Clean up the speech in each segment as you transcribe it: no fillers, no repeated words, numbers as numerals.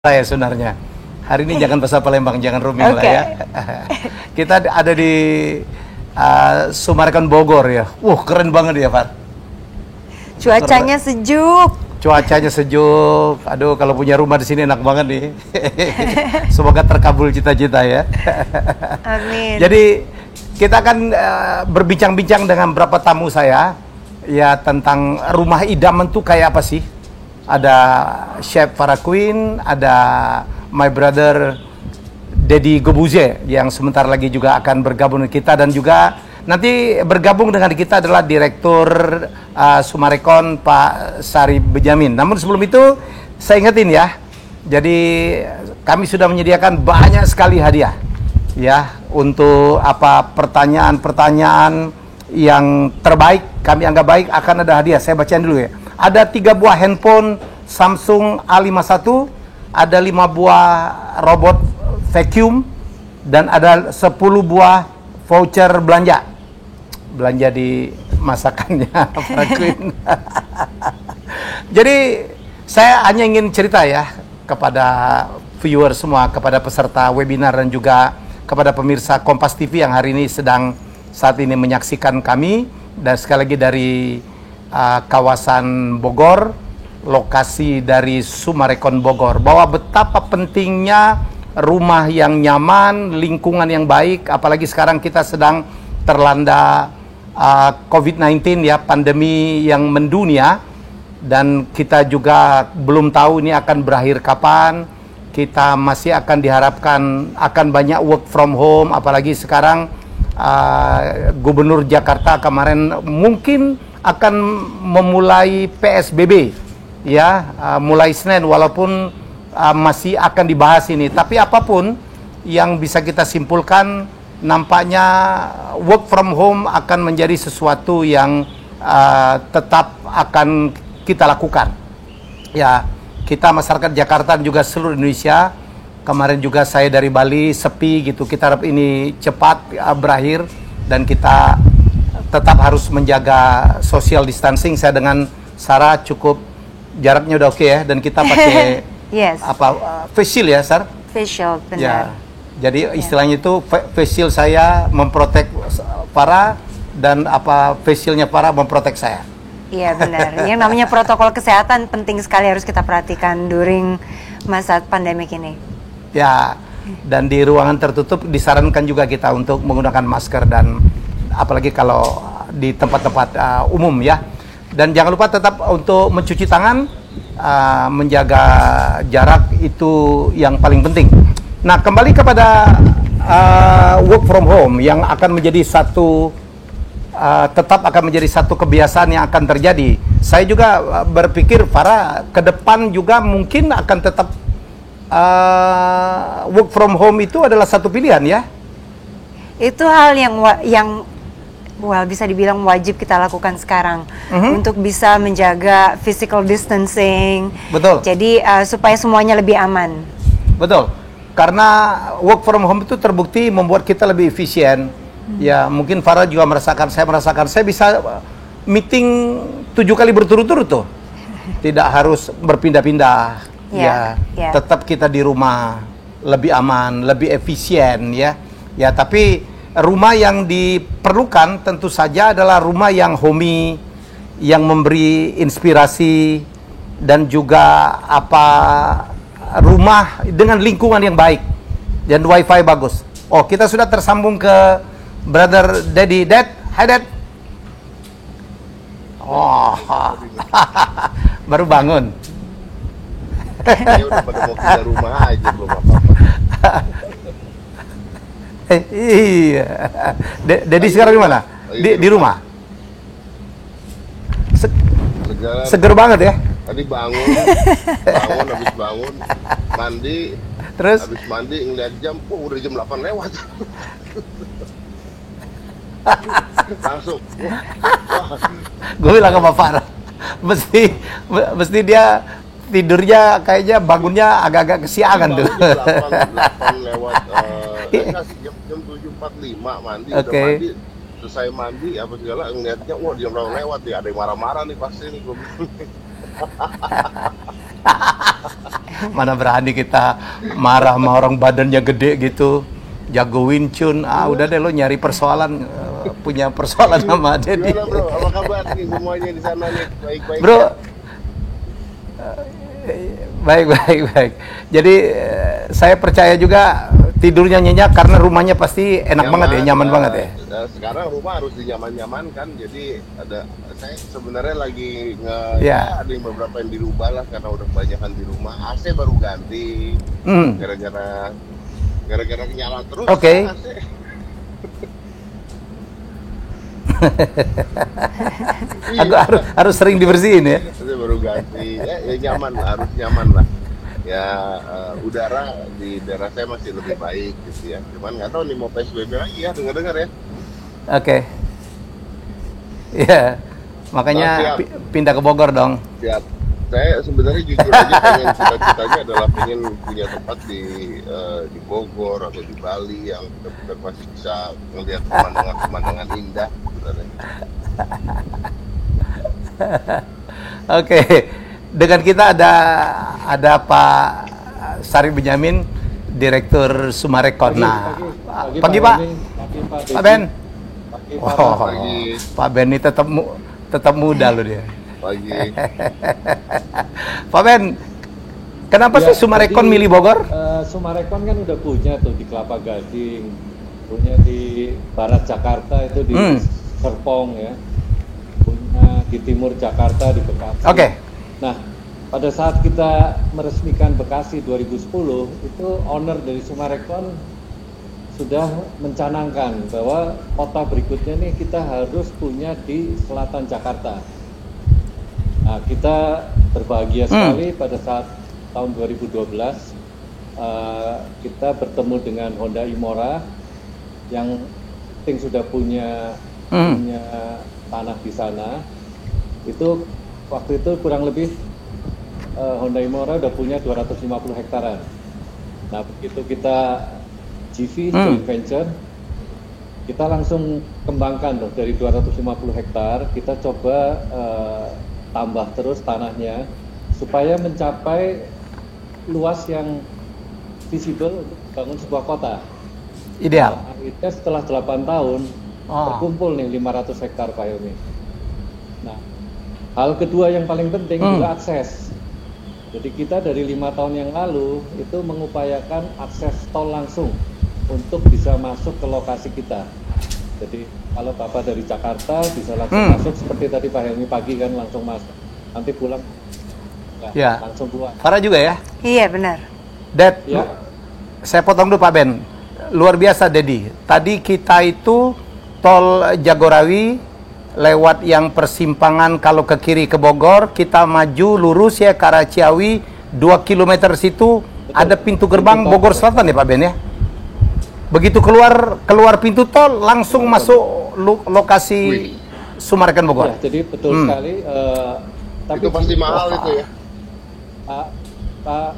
saya sebenarnya. Hari ini jangan bahasa Palembang, jangan roaming lah ya. Kita ada di Summarecon Bogor ya. Keren banget ya, Pak. Cuacanya sejuk. Cuacanya sejuk. Aduh, kalau punya rumah di sini enak banget nih. Semoga terkabul cita-cita ya. Amin. Jadi kita akan berbincang-bincang dengan beberapa tamu saya ya tentang rumah idaman tuh kayak apa sih? Ada Chef Farah Queen, ada my brother Deddy Gobuze yang sebentar lagi juga akan bergabung dengan kita, dan juga nanti bergabung dengan kita adalah Direktur Summarecon Pak Sari Benjamin. Namun sebelum itu saya ingetin ya, jadi kami sudah menyediakan banyak sekali hadiah ya untuk pertanyaan-pertanyaan yang terbaik kami anggap baik akan ada hadiah. Saya bacain dulu ya. Ada 3 buah handphone Samsung A51, ada 5 buah robot vacuum, dan ada 10 buah voucher belanja di masakannya Farah Queen. Jadi saya hanya ingin cerita ya kepada viewer semua, kepada peserta webinar, dan juga kepada pemirsa Kompas TV yang hari ini sedang saat ini menyaksikan kami, dan sekali lagi dari kawasan Bogor, lokasi dari Summarecon Bogor, bahwa betapa pentingnya rumah yang nyaman, lingkungan yang baik, apalagi sekarang kita sedang terlanda COVID-19 ya, pandemi yang mendunia, dan kita juga belum tahu ini akan berakhir kapan. Kita masih akan diharapkan akan banyak work from home, apalagi sekarang Gubernur Jakarta kemarin mungkin akan memulai PSBB ya, mulai Senin, walaupun masih akan dibahas ini. Tapi apapun yang bisa kita simpulkan, nampaknya work from home akan menjadi sesuatu yang tetap akan kita lakukan ya. Kita masyarakat Jakarta dan juga seluruh Indonesia, kemarin juga saya dari Bali sepi gitu, kita harap ini cepat berakhir dan kita tetap harus menjaga social distancing. Saya dengan Sarah cukup jaraknya udah oke ya, dan kita pakai yes. face shield ya, Sar? Face shield, benar. Ya. Jadi istilahnya itu face shield saya memprotek Farah, dan face shieldnya Farah memprotek saya. Iya benar. Yang namanya protokol kesehatan penting sekali, harus kita perhatikan during masa pandemik ini. Ya, dan di ruangan tertutup disarankan juga kita untuk menggunakan masker, dan apalagi kalau di tempat-tempat umum ya. Dan jangan lupa tetap untuk mencuci tangan, menjaga jarak, itu yang paling penting. Nah, kembali kepada work from home yang akan menjadi tetap akan menjadi satu kebiasaan yang akan terjadi. Saya juga berpikir Farah ke depan juga mungkin akan tetap work from home itu adalah satu pilihan ya. Itu hal yang bisa dibilang wajib kita lakukan sekarang untuk bisa menjaga physical distancing. Betul. Jadi supaya semuanya lebih aman. Betul. Karena work from home itu terbukti membuat kita lebih efisien. Ya, mungkin Farah juga merasakan, saya bisa meeting 7 kali berturut-turut tuh. Tidak harus berpindah-pindah. Ya, tetap kita di rumah, lebih aman, lebih efisien ya. Ya, tapi rumah yang diperlukan tentu saja adalah rumah yang homey, yang memberi inspirasi, dan juga rumah dengan lingkungan yang baik dan wifi bagus. Oh, kita sudah tersambung ke Brother Daddy. Hai Dad. Oh, baru bangun. Ya udah pada mau pindah rumah aja, belum apa-apa. Iya. Daddy sekarang di mana? Di rumah. Seger banget ya. Tadi bangun habis bangun, mandi, terus habis mandi ngeliat jam, udah jam 8 lewat. Langsung. Gue bilang sama Farah, mesti dia tidurnya kayaknya bangunnya agak-agak kesiangan tuh. Jam 8 lewat, jam 7.45 mandi, udah mandi, selesai mandi apa segala, ngeliatnya, jam berapa lewat ya, ada yang marah-marah nih pasti nih. Mana berani kita marah sama orang badannya gede gitu, jago Wing Chun. Udah deh, lo nyari persoalan, punya persoalan sama Dedi. Gimana bro, apa kabar nih semuanya di sana nih? Baik-baik Bro, ya? baik. Jadi saya percaya juga tidurnya nyenyak karena rumahnya pasti enak banget ya, nyaman banget ya. Sekarang rumah harus dinyaman-nyamankan, jadi saya sebenarnya lagi Ya. ada yang beberapa yang dirubah lah karena udah kebanyakan di rumah. AC baru ganti, gara-gara nyala terus. Oke. AC. Aku harus sering dibersihin ya. Itu baru ganti, ya nyaman lah, harus nyaman lah. Ya udara di daerah saya masih lebih baik gitu ya. Cuman nggak tahu nih mau PSBB lagi ya, dengar-dengar ya. Oke. Iya. Makanya pindah ke Bogor dong. Siap. Saya sebenarnya jujur aja pengen cita-citanya adalah pengen punya tempat di Bogor atau di Bali yang benar-benar masih bisa melihat pemandangan indah sebenarnya. Oke. Dengan kita ada Pak Sari Benyamin, Direktur Sumarekon. Nah, pagi Pak. Pak Ben. Pak Ben ini tetap muda loh dia. Pagi. Pak Ben, kenapa sih Sumarekon milih Bogor? Sumarekon kan udah punya tuh di Kelapa Gading, punya di barat Jakarta itu di Serpong ya, punya di timur Jakarta di Bekasi. Oke. Nah, pada saat kita meresmikan Bekasi 2010, itu owner dari Sumarekon sudah mencanangkan bahwa kota berikutnya nih kita harus punya di selatan Jakarta. Nah, kita berbahagia sekali pada saat tahun 2012 kita bertemu dengan Honda Imora yang sudah punya tanah di sana. Itu waktu itu kurang lebih Honda Imora udah punya 250 hektaran. Nah, begitu kita GV joint venture, kita langsung kembangkan loh dari 250 hektar, kita coba tambah terus tanahnya supaya mencapai luas yang visible untuk bangun sebuah kota. Ideal. Nah, akhirnya setelah 8 tahun terkumpul nih 500 hektar Pak Helmi. Nah, hal kedua yang paling penting juga akses. Jadi kita dari 5 tahun yang lalu itu mengupayakan akses tol langsung untuk bisa masuk ke lokasi kita. Jadi kalau Bapak dari Jakarta bisa langsung masuk seperti tadi Pak Helmi pagi kan langsung masuk. Nanti pulang ya, langsung keluar. Farah juga ya? Iya benar. Dad, Ya. saya potong dulu Pak Ben. Luar biasa Dedi. Tadi kita itu tol Jagorawi lewat yang persimpangan kalau ke kiri ke Bogor, kita maju lurus ya ke arah Ciawi 2 km situ. Betul. Ada pintu gerbang Bogor Selatan ya Pak Ben ya? Begitu keluar pintu tol langsung masuk lokasi Sumarekon Bogor. Ya, jadi betul sekali. Tapi itu pasti mahal itu ya,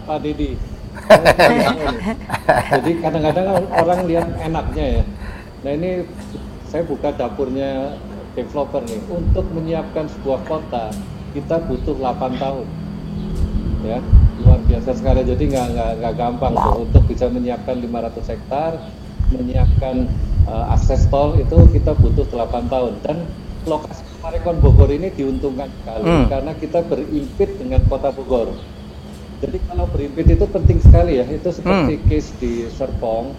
Pak Dedi. Jadi kadang-kadang orang lihat enaknya ya. Nah ini saya buka dapurnya developer nih. Untuk menyiapkan sebuah kota kita butuh 8 tahun. Ya, luar biasa sekali. Jadi nggak gampang tuh untuk bisa menyiapkan 500 hektar. Menyiapkan akses tol itu kita butuh 8 tahun dan lokasi Sumarekon Bogor ini diuntungkan sekali karena kita berimpit dengan kota Bogor. Jadi kalau berimpit itu penting sekali ya, itu seperti case di Serpong,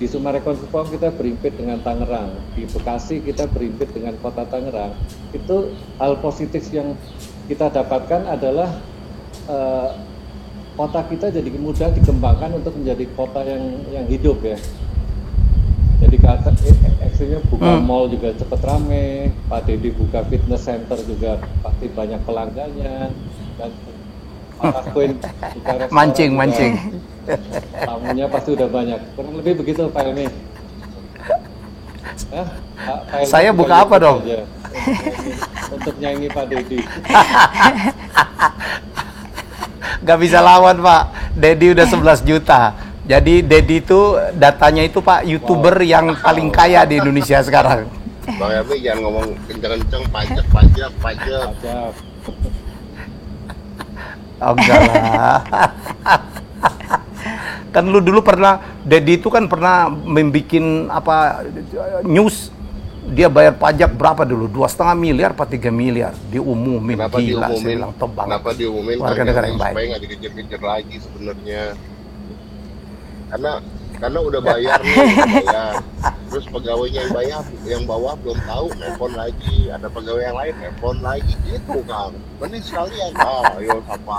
di Sumarekon Serpong kita berimpit dengan Tangerang, di Bekasi kita berimpit dengan kota Tangerang. Itu hal positif yang kita dapatkan adalah kota kita jadi mudah dikembangkan untuk menjadi kota yang hidup ya. Jadi ekstrinya buka mall juga cepat rame, Pak Dedi buka fitness center juga pasti banyak pelanggannya, dan Pak Queen buka restoran mancing. Tamunya pasti udah banyak. Kurang lebih begitu Pak Helmi. Saya buka apa dong? Untuk nyanyi Pak Dedi. Gak bisa lawan Pak, Dedi udah 11 juta. Jadi Dedi itu datanya itu Pak YouTuber yang paling kaya di Indonesia sekarang. Bang Helmi jangan ngomong kenceng-kenceng, pajak. Oh, enggak lah. Kan lu dulu pernah, Dedi itu kan pernah membikin apa news, dia bayar pajak berapa dulu? 2,5 miliar apa 3 miliar diumumin. Kenapa Gila, saya diumumin? bilang top banget. Kenapa diumumin? Warga negara yang Supaya baik. nggak dikejar-kejar lagi sebenarnya. Karena udah bayar nih, udah bayar. Terus pegawainya yang bayar, yang bawah belum tahu, nelpon lagi. Ada pegawai yang lain, nelpon lagi. Gitu, Kang. Mending sekalian. Ayo apa?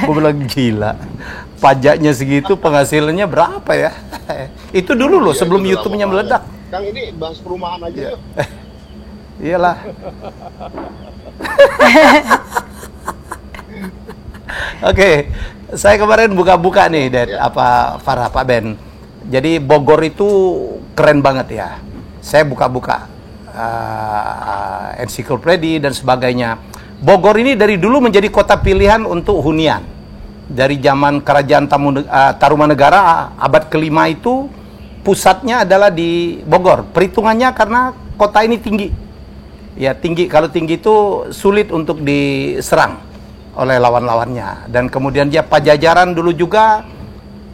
Gue bilang gila, pajaknya segitu, penghasilannya berapa ya? Itu dulu loh, Iya, sebelum itu udah YouTube-nya lama meledak. banget. Kang, ini bahas perumahan aja yuk. Iyalah. Oke, saya kemarin buka-buka nih, Dad, Ya. apa Farah, Pak Ben. Jadi Bogor itu keren banget ya. Saya buka-buka ensiklopedia dan sebagainya. Bogor ini dari dulu menjadi kota pilihan untuk hunian. Dari zaman Kerajaan Tarumanegara abad kelima itu pusatnya adalah di Bogor. Perhitungannya karena kota ini tinggi. Ya tinggi, kalau tinggi itu sulit untuk diserang oleh lawan-lawannya. Dan kemudian dia Pajajaran dulu juga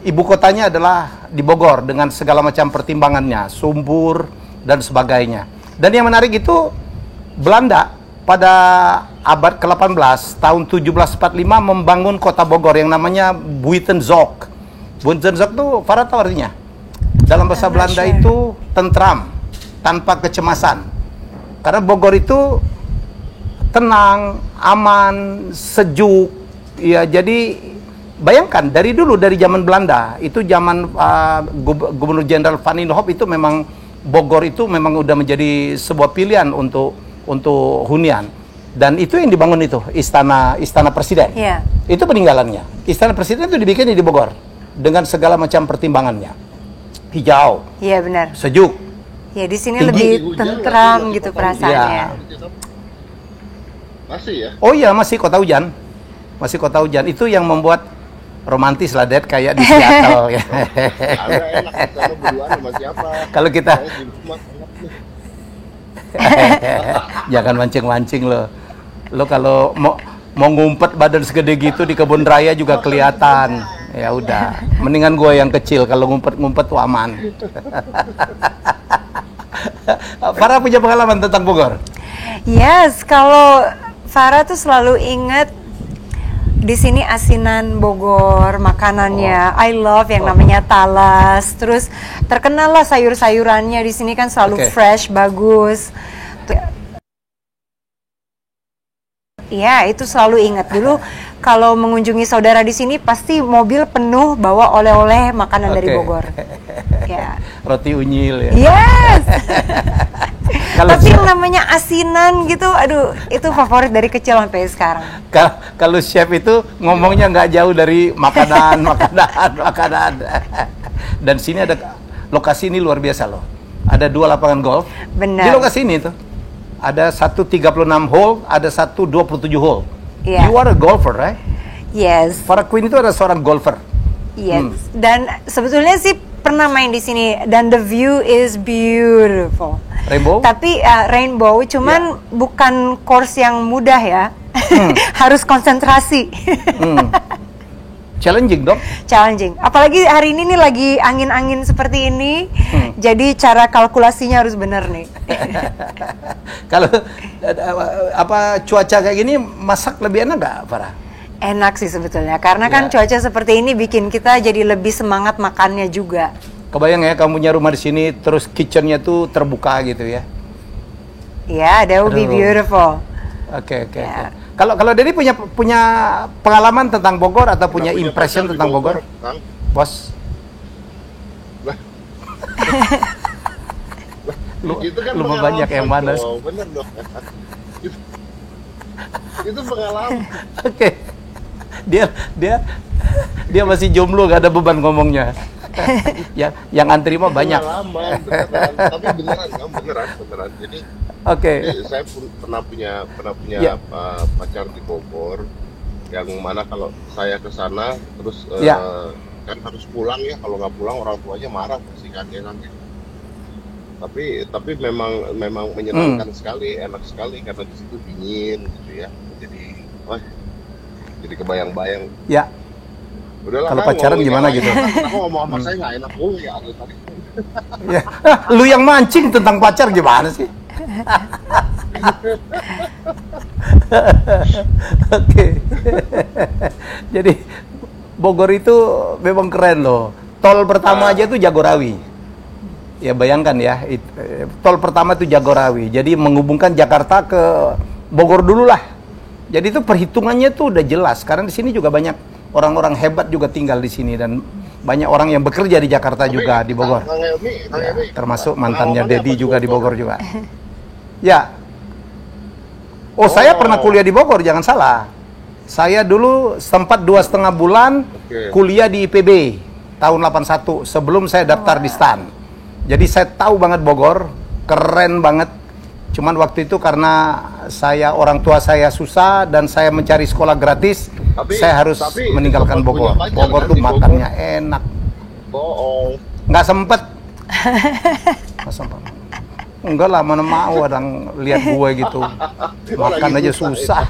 ibu kotanya adalah di Bogor dengan segala macam pertimbangannya, subur dan sebagainya. Dan yang menarik itu Belanda pada abad ke-18 tahun 1745 membangun kota Bogor yang namanya Buitenzorg. Buitenzorg itu Farah tahu artinya? Dalam bahasa Belanda itu tentram, tanpa kecemasan. Karena Bogor itu tenang, aman, sejuk. Ya, jadi bayangkan dari dulu, dari zaman Belanda, itu zaman Gubernur Jenderal Van Inhofe itu memang Bogor itu memang udah menjadi sebuah pilihan untuk hunian. Dan itu yang dibangun itu istana presiden. Iya. Itu peninggalannya. Istana presiden itu dibikin di Bogor dengan segala macam pertimbangannya. Hijau, Iya benar. sejuk. Ya di sini Tinggi. lebih Hujan tentram nggak sih? gitu Masih perasaannya. Iya. Masih ya? Oh iya, masih kota hujan. Masih kota hujan. Itu yang membuat romantis lah, Dad, kayak di Seattle. Ya. Ada enak di sana berduaan sama siapa? Kalau kita Saya di rumah enak nih. jangan mancing-mancing lo. Lo kalau mau ngumpet badan segede gitu di kebun raya juga kelihatan. Ya udah, mendingan gue yang kecil, kalau ngumpet-ngumpet tuh aman. Farah punya pengalaman tentang Bogor? Yes, kalau Farah tuh selalu inget di sini asinan Bogor, makanannya. I love yang namanya talas. Terus terkenal lah sayur-sayurannya di sini kan selalu Oke. fresh, bagus. Ya, itu selalu ingat dulu kalau mengunjungi saudara di sini pasti mobil penuh bawa oleh-oleh makanan dari Oke. Bogor. Ya. Roti unyil ya. Yes. Kalau Tapi yang namanya asinan gitu, aduh, itu favorit dari kecil sampai sekarang. kalau chef itu ngomongnya nggak jauh dari makanan. Dan sini ada lokasi ini luar biasa loh. Ada 2 lapangan golf. Benar. Di lokasi ini tuh ada satu 36 hole, ada satu 27 hole. Iya. You are a golfer, right? Yes. Farah Queen itu ada seorang golfer. Yes. Dan sebetulnya sih pernah main di sini dan the view is beautiful. Rainbow? Tapi rainbow, cuman bukan course yang mudah ya. Harus konsentrasi. Challenging dong. Challenging. Apalagi hari ini nih lagi angin-angin seperti ini. Jadi cara kalkulasinya harus benar nih. Kalau apa cuaca kayak gini masak lebih enak nggak, Farah? Enak sih sebetulnya, karena kan Ya. cuaca seperti ini bikin kita jadi lebih semangat makannya juga. Kebayang ya kamu punya rumah di sini terus kitchennya tuh terbuka gitu ya. Ya, that would be Aduh. beautiful. Oke. Ya. Kalau Dedi punya pengalaman tentang Bogor atau punya Pernah impression pacar di tentang Bogor, Kang? bos? Lah. Lu- Itu kan lu mau pengalaman banyak yang mana? dong, bener dong. Itu pengalaman. Oke. Dia masih jomblo, gak ada beban ngomongnya. yang antri mah banyak. Pengalaman, beneran. Tapi beneran, Kang, beneran. Jadi Oke. saya pernah punya Ya. pacar di Bogor, yang mana kalau saya ke sana terus Ya. kan harus pulang ya, kalau nggak pulang orang tuanya marah pasti kan ya nanti. tapi memang menyenangkan sekali, enak sekali karena di situ dingin gitu ya. Jadi wah, jadi kebayang-bayang. Ya, Udahlah kalau Kang, pacaran ngomongin gimana yang lain. gitu? Aku ngomong sama saya nggak enak mulu ya dari tadi. Ya. Lu yang mancing tentang pacar gimana sih? Oke. Jadi Bogor itu memang keren loh. Tol pertama aja tuh Jagorawi. Ya bayangkan ya, tol pertama itu Jagorawi. Jadi menghubungkan Jakarta ke Bogor dulu lah. Jadi itu perhitungannya tuh udah jelas. Karena di sini juga banyak orang-orang hebat juga tinggal di sini dan banyak orang yang bekerja di Jakarta juga di Bogor. Kang Helmi, Termasuk mantannya pengalamannya Dedi apa juga di tuh, Bogor juga. Ya. Oh, saya pernah kuliah di Bogor, jangan salah. Saya dulu sempat 2,5 bulan kuliah di IPB tahun 81 sebelum saya daftar di STAN. Jadi saya tahu banget Bogor, keren banget. Cuman waktu itu karena orang tua saya susah dan saya mencari sekolah gratis, saya harus meninggalkan sempat punya Bogor. pacar Bogor kan tuh di Bogor? makannya enak. Bohong. Nggak sempet. Nggak sempet. Enggak lah, mana mau orang lihat gue gitu. Makan Lagi aja susah.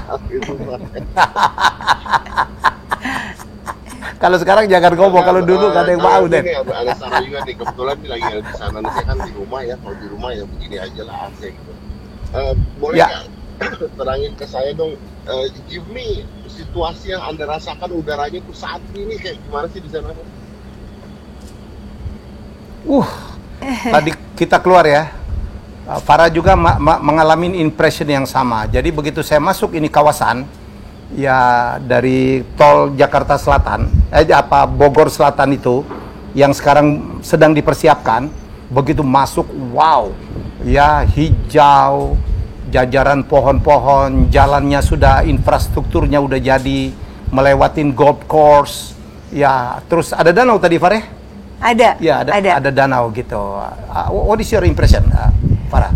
Kalau sekarang jangan ngomong, kalau dulu gak ada yang mau deh. Ada Sarah juga nih, kebetulan nih lagi di sana nih, saya kan di rumah ya, kalau di rumah ya begini aja lah AC gitu. Boleh Ya. nggak terangin ke saya dong, give me situasi yang Anda rasakan udaranya tuh saat ini kayak gimana sih di sana? Tadi kita keluar ya. Farah juga mengalami impression yang sama. Jadi begitu saya masuk ini kawasan, ya dari tol Jakarta Selatan, Bogor Selatan itu, yang sekarang sedang dipersiapkan, begitu masuk, wow, ya hijau, jajaran pohon-pohon, jalannya sudah, infrastrukturnya udah jadi, melewatin golf course, ya terus ada danau tadi Farah? Ada. Ya ada danau gitu. What is your impression, Farah?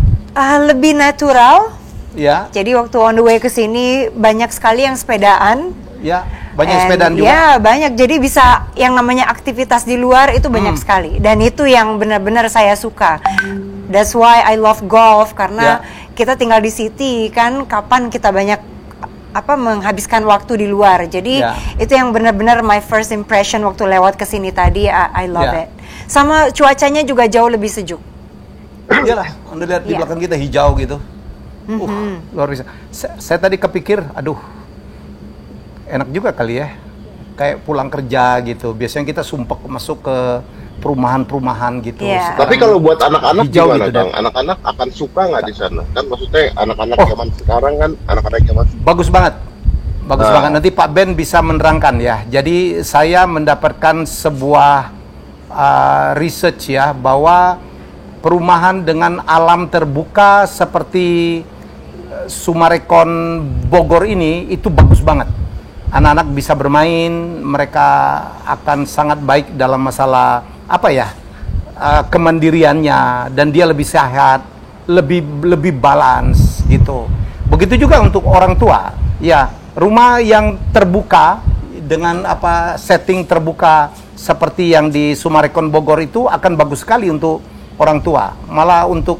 Lebih natural. Ya, Jadi waktu on the way ke sini banyak sekali yang sepedaan. ya banyak And sepedaan juga. Ya banyak. Jadi bisa yang namanya aktivitas di luar itu banyak sekali. Dan itu yang benar-benar saya suka. That's why I love golf karena kita tinggal di city kan. Kapan kita banyak menghabiskan waktu di luar. Jadi itu yang benar-benar my first impression waktu lewat ke sini tadi. I love it. Sama cuacanya juga jauh lebih sejuk. Iyalah, Anda lihat di belakang kita hijau gitu. Luar biasa. Saya tadi kepikir, aduh, enak juga kali ya, kayak pulang kerja gitu. Biasanya kita sumpek masuk ke perumahan-perumahan gitu. Tapi kalau buat anak-anak hijau gimana, gitu, Bang? Anak-anak akan suka nggak di sana? Kan maksudnya anak-anak zaman sekarang kan, anak-anak zaman Bagus banget. Bagus banget. Nanti Pak Ben bisa menerangkan ya. Jadi saya mendapatkan sebuah research ya, bahwa perumahan dengan alam terbuka seperti Sumarekon Bogor ini itu bagus banget. Anak-anak bisa bermain, mereka akan sangat baik dalam masalah kemandiriannya, dan dia lebih sehat, lebih balance gitu. Begitu juga untuk orang tua. Ya, rumah yang terbuka dengan setting terbuka seperti yang di Sumarekon Bogor itu akan bagus sekali untuk orang tua. Malah untuk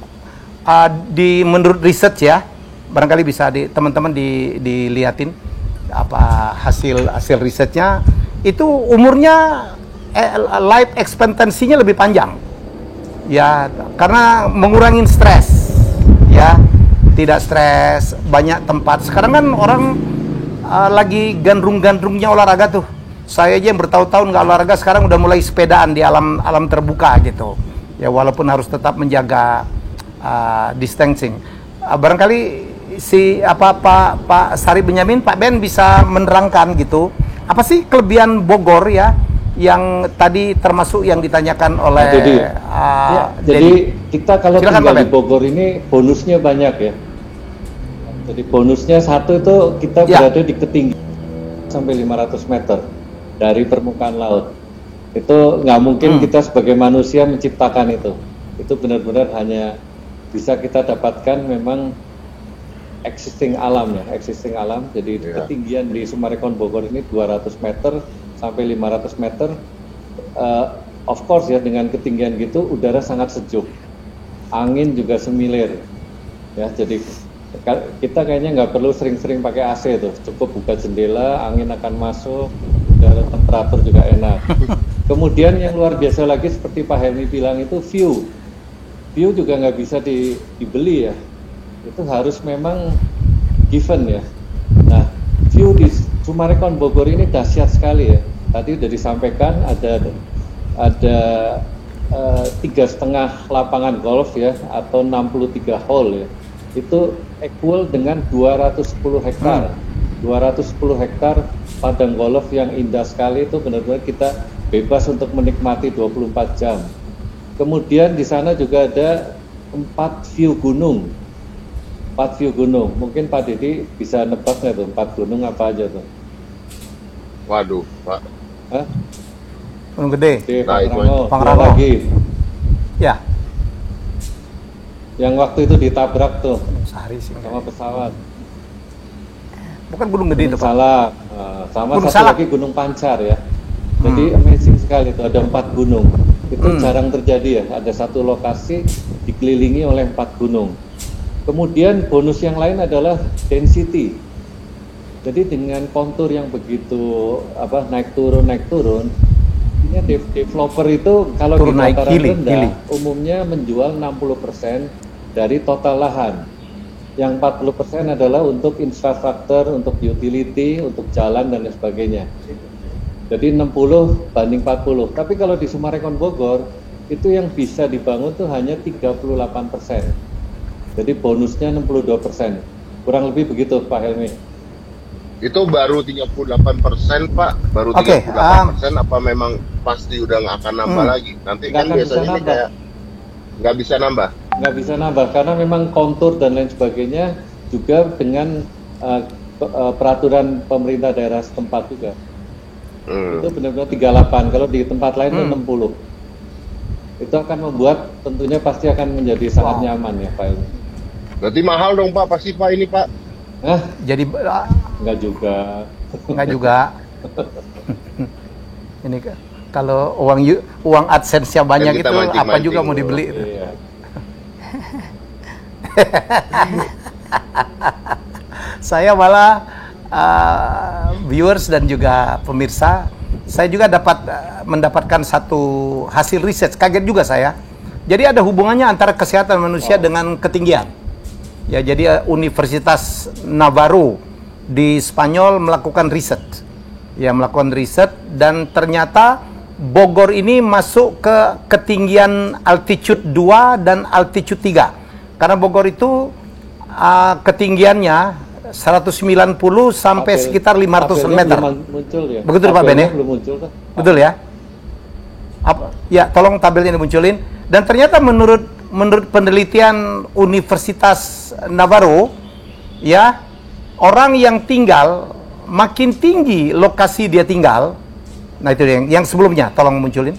menurut research ya, barangkali bisa teman-teman dilihatin hasil risetnya, itu umurnya life expectancy-nya lebih panjang. Ya, karena mengurangin stres. Ya, tidak stres, banyak tempat. Sekarang kan orang lagi gandrung-gandrungnya olahraga tuh. Saya aja yang bertahun-tahun nggak olahraga, sekarang udah mulai sepedaan di alam terbuka gitu. Ya, walaupun harus tetap menjaga distancing. Barangkali Pak Sari Benyamin, Pak Ben bisa menerangkan gitu, apa sih kelebihan Bogor ya, yang tadi termasuk yang ditanyakan oleh jadi kita kalau tinggal di Ben. Bogor ini bonusnya banyak ya. Jadi bonusnya satu itu kita berada di ketinggian sampai 500 meter dari permukaan laut. Itu nggak mungkin kita sebagai manusia menciptakan itu. Itu benar-benar hanya bisa kita dapatkan memang existing alam ya, existing alam. Jadi ketinggian di Sumarekon Bogor ini 200 meter sampai 500 meter. Of course ya, dengan ketinggian gitu udara sangat sejuk. angin juga semilir. Ya, jadi kita kayaknya nggak perlu sering-sering pakai AC tuh, cukup buka jendela, angin akan masuk, udara temperatur juga enak. Kemudian yang luar biasa lagi seperti Pak Helmi bilang itu view juga nggak bisa dibeli ya, itu harus memang given ya. Nah, view di Summarecon Bogor ini dahsyat sekali ya. Tadi sudah disampaikan ada 3,5 lapangan golf ya, atau 63 hole ya. Itu equal dengan 210 hektar. 210 hektar padang golf yang indah sekali, itu benar-benar kita bebas untuk menikmati 24 jam. Kemudian di sana juga ada 4 view gunung. 4 view gunung. Mungkin Pak Didi bisa nebak nggak tuh 4 gunung apa aja tuh? Waduh, Pak. Hah? Gunung Gede. Di Nah, itu Pangrango. Pangrango. Dua lagi. Ya. Yang waktu itu ditabrak tuh Sehari sih. sama pesawat. Bukan Gunung Gede itu, Gunung Pak. Salak. Sama Gunung satu Salak. lagi Gunung Pancar ya. Jadi amazing sekali itu, ada 4 gunung. Itu jarang terjadi ya, ada satu lokasi dikelilingi oleh 4 gunung. Kemudian bonus yang lain adalah density. Jadi dengan kontur yang begitu naik turun, ini developer itu kalau Turun di naik, dataran hilly. rendah umumnya menjual 60% dari total lahan. Yang 40% adalah untuk infrastruktur, untuk utility, untuk jalan dan lain sebagainya. Jadi 60 banding 40. Tapi kalau di Summarecon Bogor itu yang bisa dibangun tuh hanya 38%. Jadi bonusnya 62%. Kurang lebih begitu Pak Helmi. Itu baru 38%, Pak. Baru Oke, 38%, apa memang pasti udah nggak akan nambah lagi? Nanti Nggak kan akan bisa biasanya ini nambah. kayak nggak bisa nambah. Nggak bisa nambah karena memang kontur dan lain sebagainya juga dengan peraturan pemerintah daerah setempat juga. Itu benar-benar 38. Kalau di tempat lain itu 60. Itu akan membuat tentunya pasti akan menjadi sangat nyaman ya Pak Helmi. Berarti mahal dong, Pak. Pasti, Pak, ini, Pak. Hah? Jadi Enggak juga. enggak juga. Ini kalau uang AdSense-nya banyak kita itu apa mancing-mancing juga mau dulu. dibeli. Iya. Saya malah viewers dan juga pemirsa, saya juga mendapatkan satu hasil riset, kaget juga saya. Jadi ada hubungannya antara kesehatan manusia dengan ketinggian. Ya, jadi Universitas Navarro di Spanyol melakukan riset. Ya, melakukan riset dan ternyata Bogor ini masuk ke ketinggian altitude 2 dan altitude 3. Karena Bogor itu ketinggiannya 190 sampai sekitar 500 Tabelnya meter. belum muncul ya. Begitu Pak Ben Tabelnya ya? Belum muncul kan? Betul ya? Ya, tolong tabelnya dimunculin. Dan ternyata menurut penelitian Universitas Navarro, ya, orang yang tinggal makin tinggi lokasi dia tinggal. Nah, itu yang sebelumnya, tolong munculin.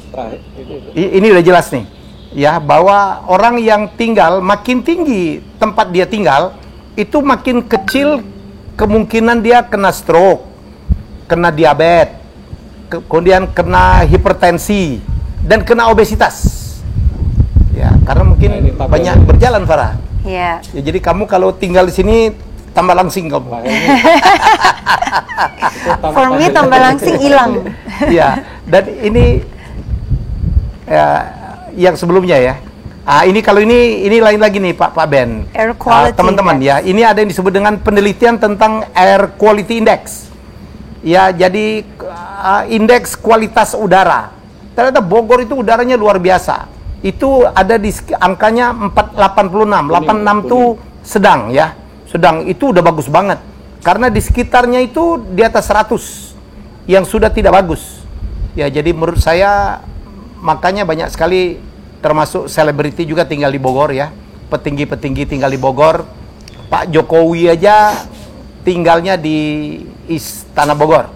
Ini udah jelas nih. Ya, bahwa orang yang tinggal makin tinggi tempat dia tinggal, itu makin kecil kemungkinan dia kena stroke, kena diabetes, kemudian kena hipertensi dan kena obesitas. Ya, karena mungkin Nah, ini tabelnya. banyak berjalan, Farah. Iya. Ya, jadi kamu kalau tinggal di sini tambah langsing kamu. For me tambah langsing hilang. Ya, dan ini yang sebelumnya ya. Ini kalau ini lain lagi nih Pak Ben. Air quality teman-teman index. ya, ini ada yang disebut dengan penelitian tentang air quality index. Ya, jadi indeks kualitas udara. Ternyata Bogor itu udaranya luar biasa. Itu ada di angkanya 486. 86 itu sedang ya. Sedang itu udah bagus banget. Karena di sekitarnya itu di atas 100 yang sudah tidak bagus. Ya, jadi menurut saya makanya banyak sekali termasuk selebriti juga tinggal di Bogor ya. Petinggi-petinggi tinggal di Bogor. Pak Jokowi aja tinggalnya di Istana Bogor.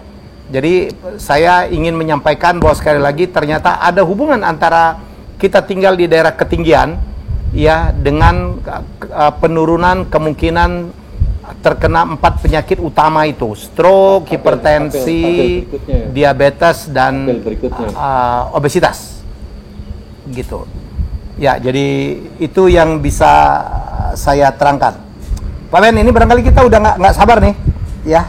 Jadi saya ingin menyampaikan bahwa sekali lagi ternyata ada hubungan antara kita tinggal di daerah ketinggian ya dengan penurunan kemungkinan terkena 4 penyakit utama itu, stroke, hipertensi, diabetes dan obesitas. Gitu. Ya, jadi itu yang bisa saya terangkan. Pak Ben, ini barangkali kita udah nggak sabar nih, ya.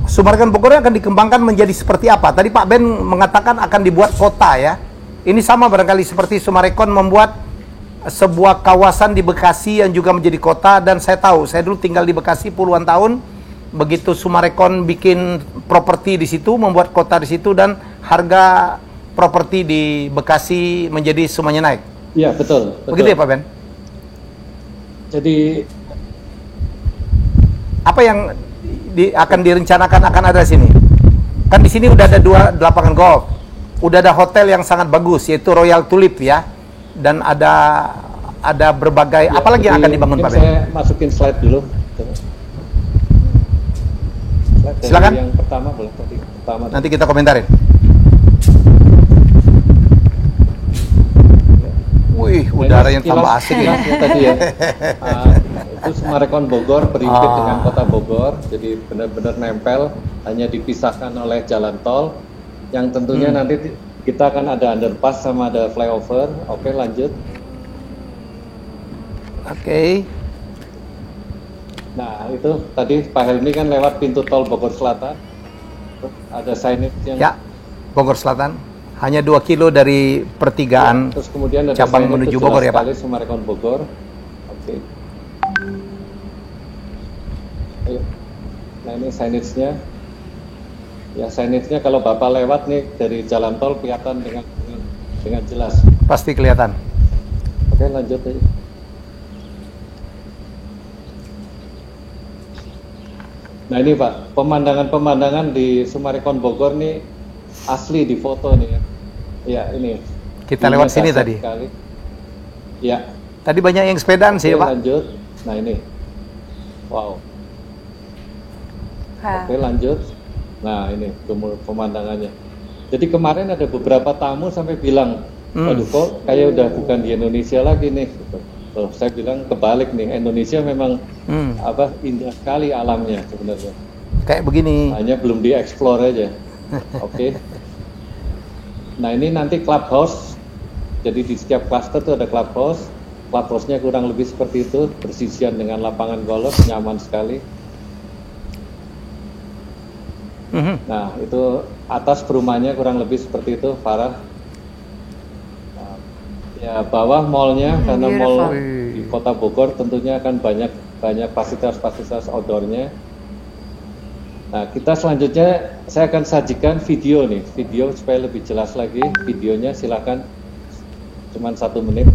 Summarecon Bogor akan dikembangkan menjadi seperti apa? Tadi Pak Ben mengatakan akan dibuat kota, ya. Ini sama barangkali seperti Summarecon membuat sebuah kawasan di Bekasi yang juga menjadi kota, dan saya tahu, saya dulu tinggal di Bekasi puluhan tahun. Begitu Summarecon bikin properti di situ, membuat kota di situ, dan harga properti di Bekasi menjadi semuanya naik. Iya, betul. Begitu ya Pak Ben? Jadi apa yang akan direncanakan akan ada di sini? Kan di sini udah ada 2 lapangan golf, udah ada hotel yang sangat bagus yaitu Royal Tulip ya, dan ada berbagai. Apalagi yang akan dibangun Pak Ben? Saya masukin slide dulu. Slide Silakan. yang pertama boleh tadi. Nanti kita komentarin. Wih, udara yang tambah asik ya. Tadi ya. Itu Summarecon Bogor berimpit dengan kota Bogor, jadi benar-benar nempel, hanya dipisahkan oleh jalan tol, yang tentunya nanti kita akan ada underpass sama ada flyover. Oke, lanjut. Oke. Nah, itu tadi Pak Helmi kan lewat pintu tol Bogor Selatan. Ada signage yang Ya, Bogor Selatan. Hanya 2 kilo dari pertigaan terus kemudian ada cabang signage menuju itu Bogor jelas ya Pak? sekali, Summarecon Bogor. Oke. Ayo. Nah, ini signage-nya. Ya, signage-nya kalau Bapak lewat nih dari jalan tol kelihatan dengan jelas. Pasti kelihatan. Oke, lanjut aja. Nah, ini Pak, pemandangan-pemandangan di Summarecon Bogor nih asli di foto nih ya. Ya, ini. Kita lewat sini dahsyat tadi. sekali. Ya. Tadi banyak yang sepedaan sih Oke, Pak. lanjut. Nah, ini. Wow. Oke, lanjut. Nah, ini pemandangannya. Jadi kemarin ada beberapa tamu sampai bilang, waduh kok kayak udah bukan di Indonesia lagi nih. Loh, saya bilang kebalik nih, Indonesia memang indah sekali alamnya sebenarnya. Kayak begini. Hanya belum dieksplor aja. Oke. Nah, ini nanti clubhouse. Jadi di setiap cluster itu ada clubhouse. Clubhouse-nya kurang lebih seperti itu, bersisian dengan lapangan golf, nyaman sekali. Nah, itu atas perumahannya kurang lebih seperti itu, Farah. Nah, ya, bawah mallnya, karena mall di Kota Bogor tentunya akan banyak fasilitas-fasilitas outdoor-nya. Nah, kita selanjutnya saya akan sajikan video nih, video supaya lebih jelas lagi. Videonya silakan, cuman 1 menit.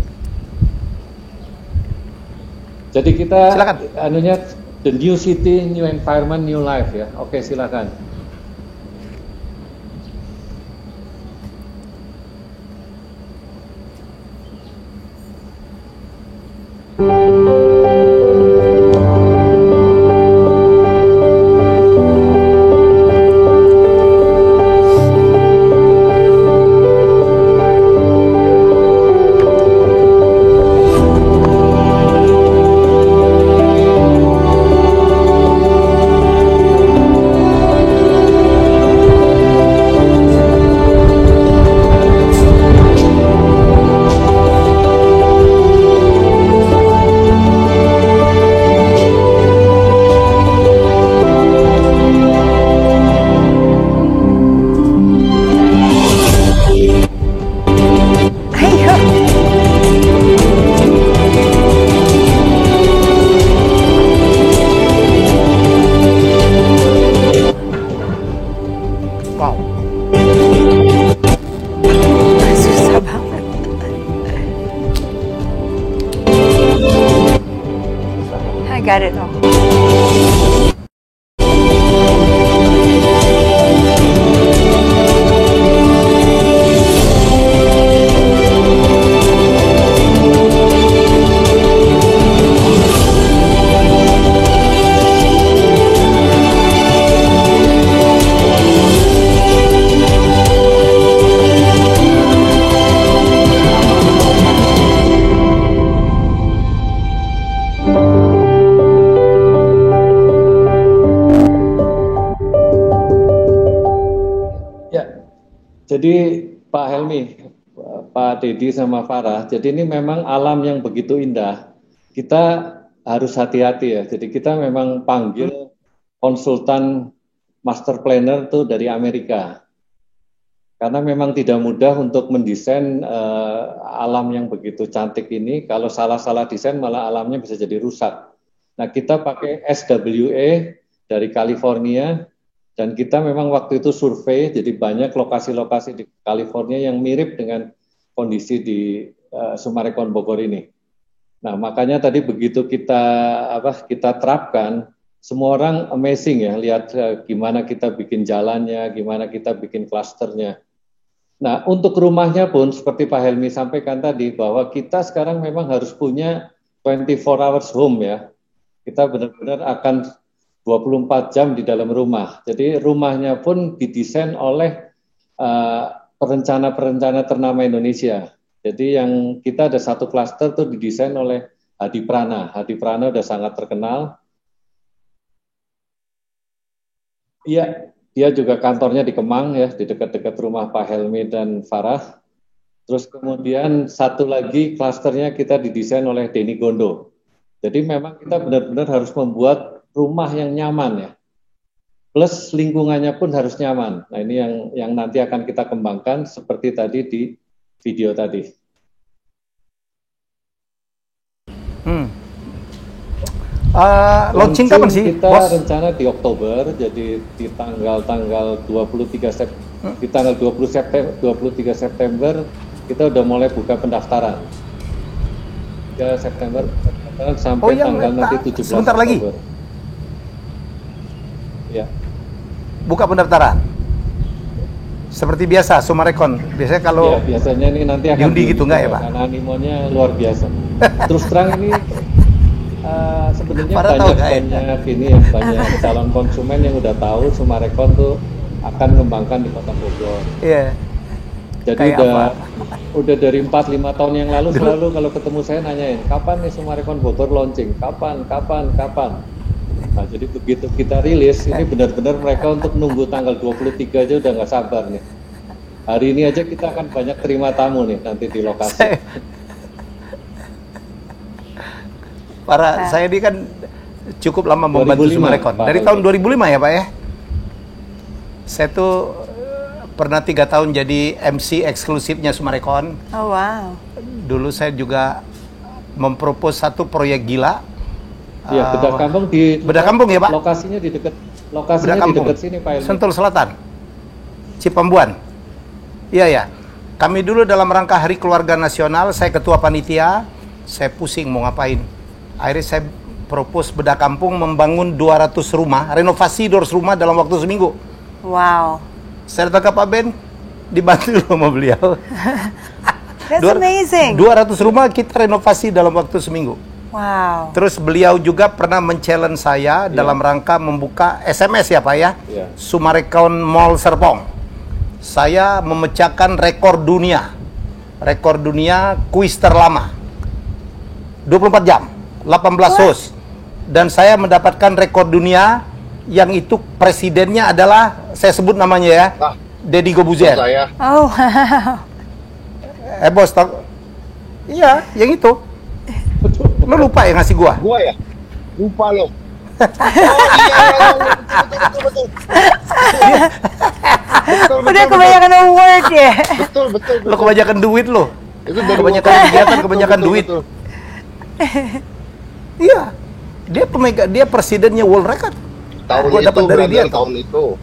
Jadi kita Silakan. anunya the new city, new environment, new life ya. Oke, silakan. Wow. Susah banget. I got it all. Ya, jadi Pak Helmi, Pak Dedi sama Farah. Jadi ini memang alam yang begitu indah. Kita harus hati-hati ya. Jadi kita memang panggil konsultan master planner tuh dari Amerika. Karena memang tidak mudah untuk mendesain alam yang begitu cantik ini. Kalau salah-salah desain malah alamnya bisa jadi rusak. Nah, kita pakai SWA dari California. Dan kita memang waktu itu survei, jadi banyak lokasi-lokasi di California yang mirip dengan kondisi di Summarecon Bogor ini. Nah, makanya tadi begitu kita terapkan, semua orang amazing ya, lihat gimana kita bikin jalannya, gimana kita bikin klasternya. Nah, untuk rumahnya pun seperti Pak Helmi sampaikan tadi, bahwa kita sekarang memang harus punya 24 hours home ya. Kita benar-benar akan 24 jam di dalam rumah. Jadi rumahnya pun didesain oleh perencana-perencana ternama Indonesia. Jadi yang kita ada satu klaster tuh didesain oleh Hadi Prana. Hadi Prana udah sangat terkenal. Iya, dia juga kantornya di Kemang ya, di dekat-dekat rumah Pak Helmi dan Farah. Terus kemudian satu lagi klasternya kita didesain oleh Denny Gondo. Jadi memang kita benar-benar harus membuat rumah yang nyaman ya, plus lingkungannya pun harus nyaman. Nah ini yang nanti akan kita kembangkan seperti tadi di video tadi. Launching kapan sih, kita Bos? rencana di Oktober, jadi di tanggal 23 September, di tanggal 23 September kita udah mulai buka pendaftaran. 3 September sampai tanggal nanti 17 sebentar lagi. Oktober. Ya. Buka pendaftaran. Seperti biasa, Summarecon. Biasanya kalau ya, biasanya ini nanti akan diundi gitu enggak ya, Pak? Karena animonya luar biasa. Terus terang ini sebenarnya banyak calon konsumen yang udah tahu Summarecon tuh akan mengembangkan di Kota Bogor. Iya. Jadi udah dari 4-5 tahun yang lalu selalu kalau ketemu saya nanyain, kapan nih Summarecon Bogor launching? Kapan? Nah, jadi begitu kita rilis, ini benar-benar mereka untuk nunggu tanggal 23 aja udah nggak sabar nih. Hari ini aja kita akan banyak terima tamu nih nanti di lokasi. Saya ini kan cukup lama membantu 2005, Summarecon. Dari tahun 2005 ya Pak ya? Saya tuh pernah 3 tahun jadi MC eksklusifnya Summarecon. Oh wow. Dulu saya juga mempropos satu proyek gila. Iya, Bedah Kampung di Bedah Kampung ya Pak? Lokasinya di dekat sini Pak Ilmi. Sentul Selatan, Cipambuan. Iya ya. Kami dulu dalam rangka Hari Keluarga Nasional, saya ketua panitia, saya pusing mau ngapain. Akhirnya saya propose Bedah Kampung membangun 200 rumah, renovasi 200 rumah dalam waktu seminggu. Wow. Saya datang ke Pak Ben, dibantu sama beliau. That's amazing. 200 rumah kita renovasi dalam waktu seminggu. Wow. Terus beliau juga pernah men-challenge saya dalam rangka membuka SMS ya Pak ya, Summarecon Mall Serpong. Saya memecahkan rekor dunia kuis terlama, 24 jam, 18 host. Dan saya mendapatkan rekor dunia yang itu presidennya adalah, saya sebut namanya ya, Deddy Gobuzier. Oh wow. Bos, iya, yang itu. Lo lupa ya ngasih gua? Gua ya? Lupa lo. Oh iya, betul. Udah kebanyakan award ya. Betul. Lo kebanyakan duit lo. Itu dari Kebanyakan kegiatan, kebanyakan duit. Iya. Dia presidennya World Record. Gua dapat dari dia tahun itu.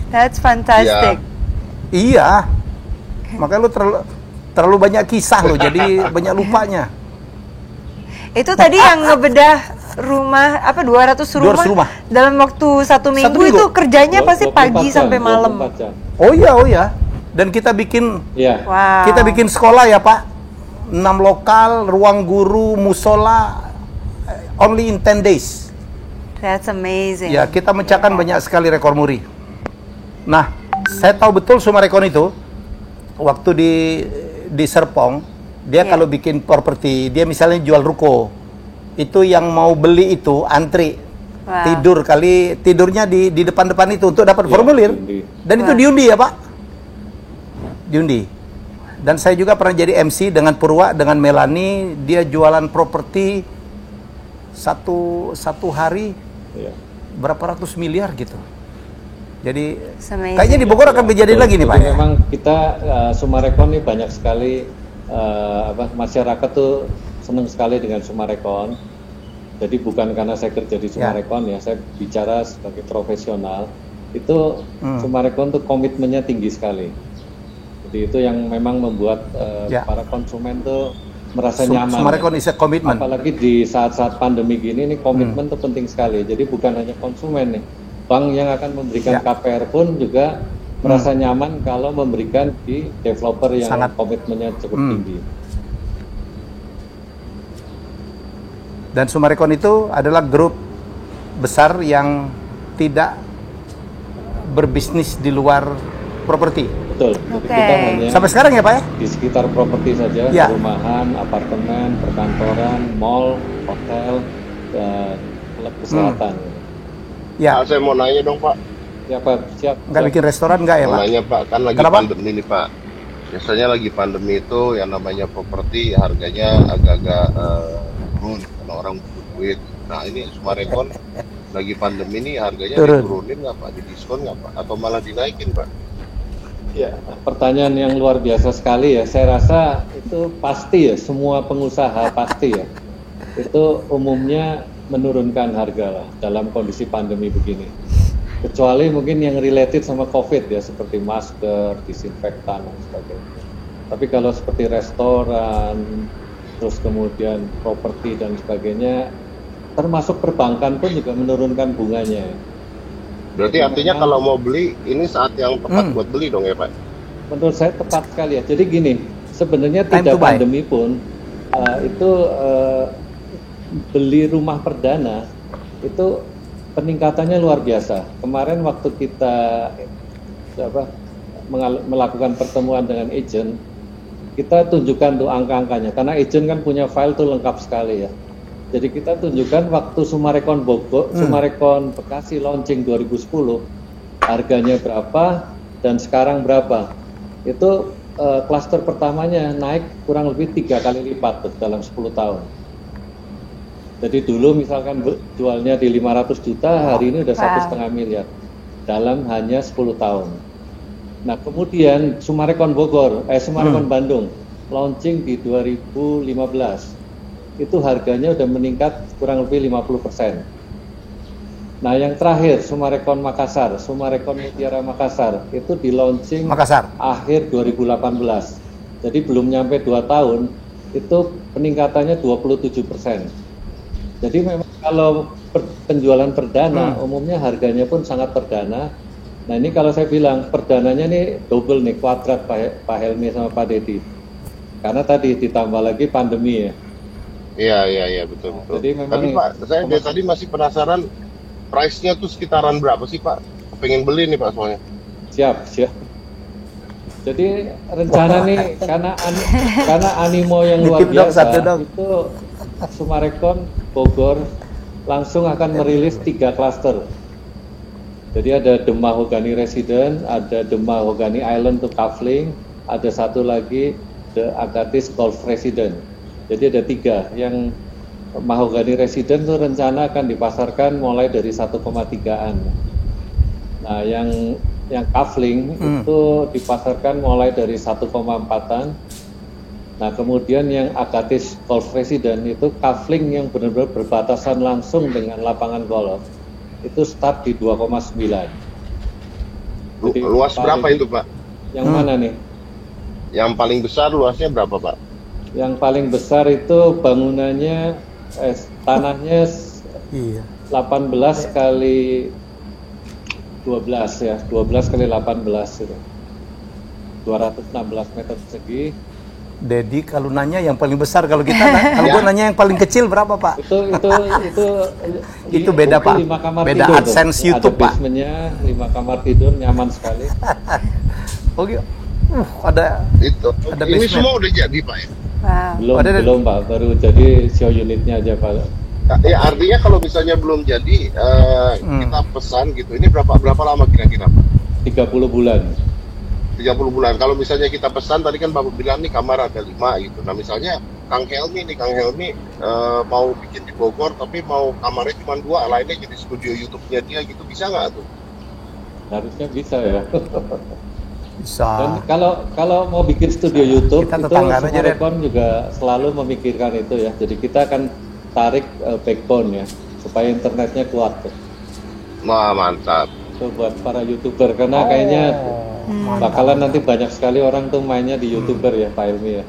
That's fantastic. Iya. Makanya lo terlalu banyak kisah lo, jadi banyak lupanya. Itu tadi yang ngebedah rumah 200 rumah dalam waktu satu minggu itu kerjanya pasti pagi sampai malam. Oh iya. Dan kita bikin kita bikin sekolah ya Pak. 6 lokal, ruang guru, musola, only in 10 days. That's amazing. Ya, kita mecahkan banyak sekali rekor muri. Nah, saya tahu betul Summarecon itu waktu di Serpong, dia kalau bikin properti, dia misalnya jual ruko, itu yang mau beli itu antri, tidurnya di depan itu untuk dapat formulir, dan itu diundi ya Pak, diundi. Dan saya juga pernah jadi MC dengan Purwa, dengan Melani. Dia jualan properti satu hari Ya. berapa ratus miliar gitu. Jadi Amazing. kayaknya di Bogor akan menjadi Betul. lagi nih Pak. Jadi Ya? memang kita Sumarekon ini banyak sekali masyarakat tuh senang sekali dengan Sumarekon. Jadi bukan karena saya kerja di Sumarekon ya, saya bicara sebagai profesional. Itu Sumarekon tuh komitmennya tinggi sekali. Jadi itu yang memang membuat para konsumen tuh merasa nyaman. Sumarekon is a commitment. Apalagi di saat-saat pandemi gini, ini komitmen tuh penting sekali. Jadi bukan hanya konsumen nih, bank yang akan memberikan KPR pun juga merasa nyaman kalau memberikan di developer yang komitmennya cukup tinggi. Dan Sumarekon itu adalah grup besar yang tidak berbisnis di luar properti. Betul. Jadi kita hanya Sampai sekarang ya Pak ya? di sekitar properti saja, Ya. perumahan, apartemen, perkantoran, mall, hotel, dan klub kesehatan. Ya. Saya mau nanya dong Pak. Ya Pak, siap. Nggak bikin restoran nggak ya Mau Pak? nanya Pak, kan lagi Kenapa? pandemi nih Pak. Biasanya lagi pandemi itu yang namanya properti harganya agak-agak turun karena orang butuh duit. Nah ini Sumarekon lagi pandemi ini harganya Turun. diturunin nggak Pak, didiskon nggak Pak, atau malah dinaikin Pak? Ya, pertanyaan yang luar biasa sekali ya. Saya rasa itu pasti ya, semua pengusaha pasti ya. Itu umumnya menurunkan harga lah dalam kondisi pandemi begini. Kecuali mungkin yang related sama COVID ya, seperti masker, disinfektan dan sebagainya. Tapi kalau seperti restoran, terus kemudian properti dan sebagainya, termasuk perbankan pun juga menurunkan bunganya. Berarti artinya kalau mau beli ini saat yang tepat buat beli dong ya Pak? Menurut saya tepat sekali ya. Jadi gini, sebenarnya Time tidak to buy. pandemi pun itu beli rumah perdana itu peningkatannya luar biasa. Kemarin waktu kita melakukan pertemuan dengan agent, kita tunjukkan tuh angka-angkanya. Karena agent kan punya file tuh lengkap sekali ya. Jadi kita tunjukkan waktu Sumarekon Bogor, Sumarekon Bekasi launching 2010, harganya berapa dan sekarang berapa. Itu klaster pertamanya naik kurang lebih 3 kali lipat dalam 10 tahun. Jadi dulu misalkan jualnya di 500 juta, hari ini udah 1,5 miliar dalam hanya 10 tahun. Nah kemudian Sumarekon Bandung launching di 2015. Itu harganya udah meningkat kurang lebih 50%. Nah yang terakhir Sumarekon Makassar, Sumarekon Mutiara Makassar itu di launching akhir 2018. Jadi belum nyampe 2 tahun itu peningkatannya 27%. Jadi memang kalau penjualan perdana umumnya harganya pun sangat perdana. Nah ini kalau saya bilang perdananya nih double nih, kuadrat Pak Helmi sama Pak Dedi. Karena tadi ditambah lagi pandemi ya. Iya betul. Jadi memang tapi Pak, saya dari tadi masih penasaran price-nya tuh sekitaran berapa sih Pak? Pengen beli nih Pak soalnya. Siap. Jadi rencana nih karena animo yang luar biasa itu Sumarekon Bogor langsung akan merilis 3 klaster. Jadi ada The Mahogany Residence, ada The Mahogany Island to Kafling, ada satu lagi The Agatis Golf Residence. Jadi ada 3. Yang Mahogany Residence itu rencana akan dipasarkan mulai dari 1,3-an. Nah, yang Kafling itu dipasarkan mulai dari 1,4-an. Nah, kemudian yang Agatis Golf Residence itu Kafling yang benar-benar berbatasan langsung dengan lapangan golf. Itu start di 2,9. Luas berapa itu Pak? Yang mana nih? Yang paling besar luasnya berapa Pak? Yang paling besar itu bangunannya tanahnya 18 kali 12 ya, 12 kali 18 itu. 216 meter persegi. Dedi kalau nanya yang paling besar, kalau kita kalau gue nanya yang paling kecil berapa Pak? Itu beda Pak. 5 kamar beda tidur AdSense tuh. YouTube ada Pak. basementnya 5 kamar tidur nyaman sekali. Oke. Ada ini basement. semua udah jadi Pak ya? Wow. Belum Pak, baru jadi show unitnya aja Pak. Ya artinya kalau misalnya belum jadi kita pesan gitu. Ini berapa lama kira-kira Pak? 30 bulan. 30 bulan. Kalau misalnya kita pesan tadi kan Bapak bilang nih kamar ada 5 gitu. Nah misalnya Kang Helmi mau bikin di Bogor tapi mau kamarnya cuma 2, lainnya jadi studio YouTube-nya dia gitu, bisa nggak tuh? Harusnya bisa ya. Bisa. Dan kalau mau bikin studio YouTube Kita itu tetanggaan aja, Ren. Sumarekon juga selalu memikirkan itu ya. Jadi kita akan tarik backbone ya supaya internetnya kuat tuh. Wah mantap. Itu buat para YouTuber karena kayaknya bakalan nanti banyak sekali orang tuh mainnya di YouTuber ya Pak Ilmi ya.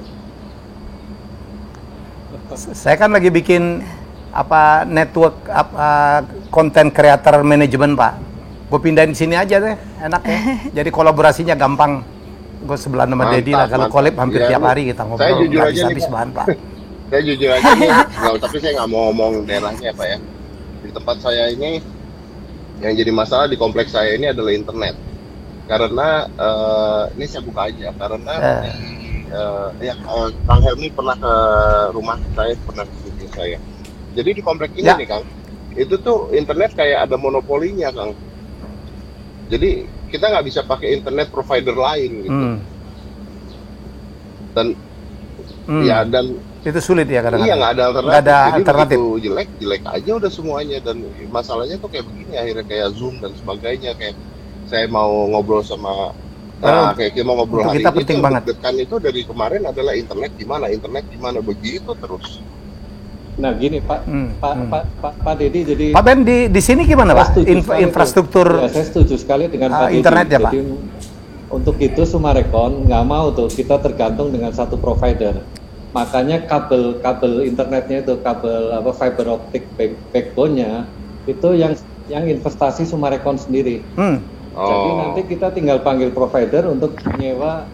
Saya kan lagi bikin network content creator management, Pak. Gue pindahin sini aja deh, enak ya. Jadi kolaborasinya gampang. Gue sebelah sama Dedi lah, kalau collab hampir Ya, tiap hari kita ngobrol. saya jujur Nggak aja nih, habis Pak. bahan, Pak. Saya jujur aja nih, tapi saya nggak mau ngomong daerahnya Pak ya. Di tempat saya ini yang jadi masalah di kompleks saya ini adalah internet. Karena ini saya buka aja karena Kang Helmi pernah ke rumah saya, pernah ke studio saya. Jadi di kompleks ini nih Kang, itu tuh internet kayak ada monopolinya Kang. Jadi kita nggak bisa pakai internet provider lain gitu. Dan ya dan itu sulit ya kadang-kadang. iya nggak ada alternatif. Nggak ada Jadi alternatif. begitu jelek aja udah semuanya, dan masalahnya tuh kayak begini akhirnya kayak Zoom dan sebagainya. Kayak saya mau ngobrol sama kayak kita mau ngobrol untuk hari kita ini penting tuh banget. deg-degan itu dari kemarin adalah internet gimana begitu terus. Nah gini Pak Dedi, jadi Pak Ben di sini gimana saya Pak? setuju sekali Infrastruktur tuh. Ya, saya setuju sekali dengan Pak Dedi. internet ya, Pak? Jadi untuk itu Sumarekon nggak mau tuh kita tergantung dengan satu provider. Makanya kabel internetnya itu fiber optic backbone-nya itu yang investasi Sumarekon sendiri. Jadi nanti kita tinggal panggil provider untuk nyewa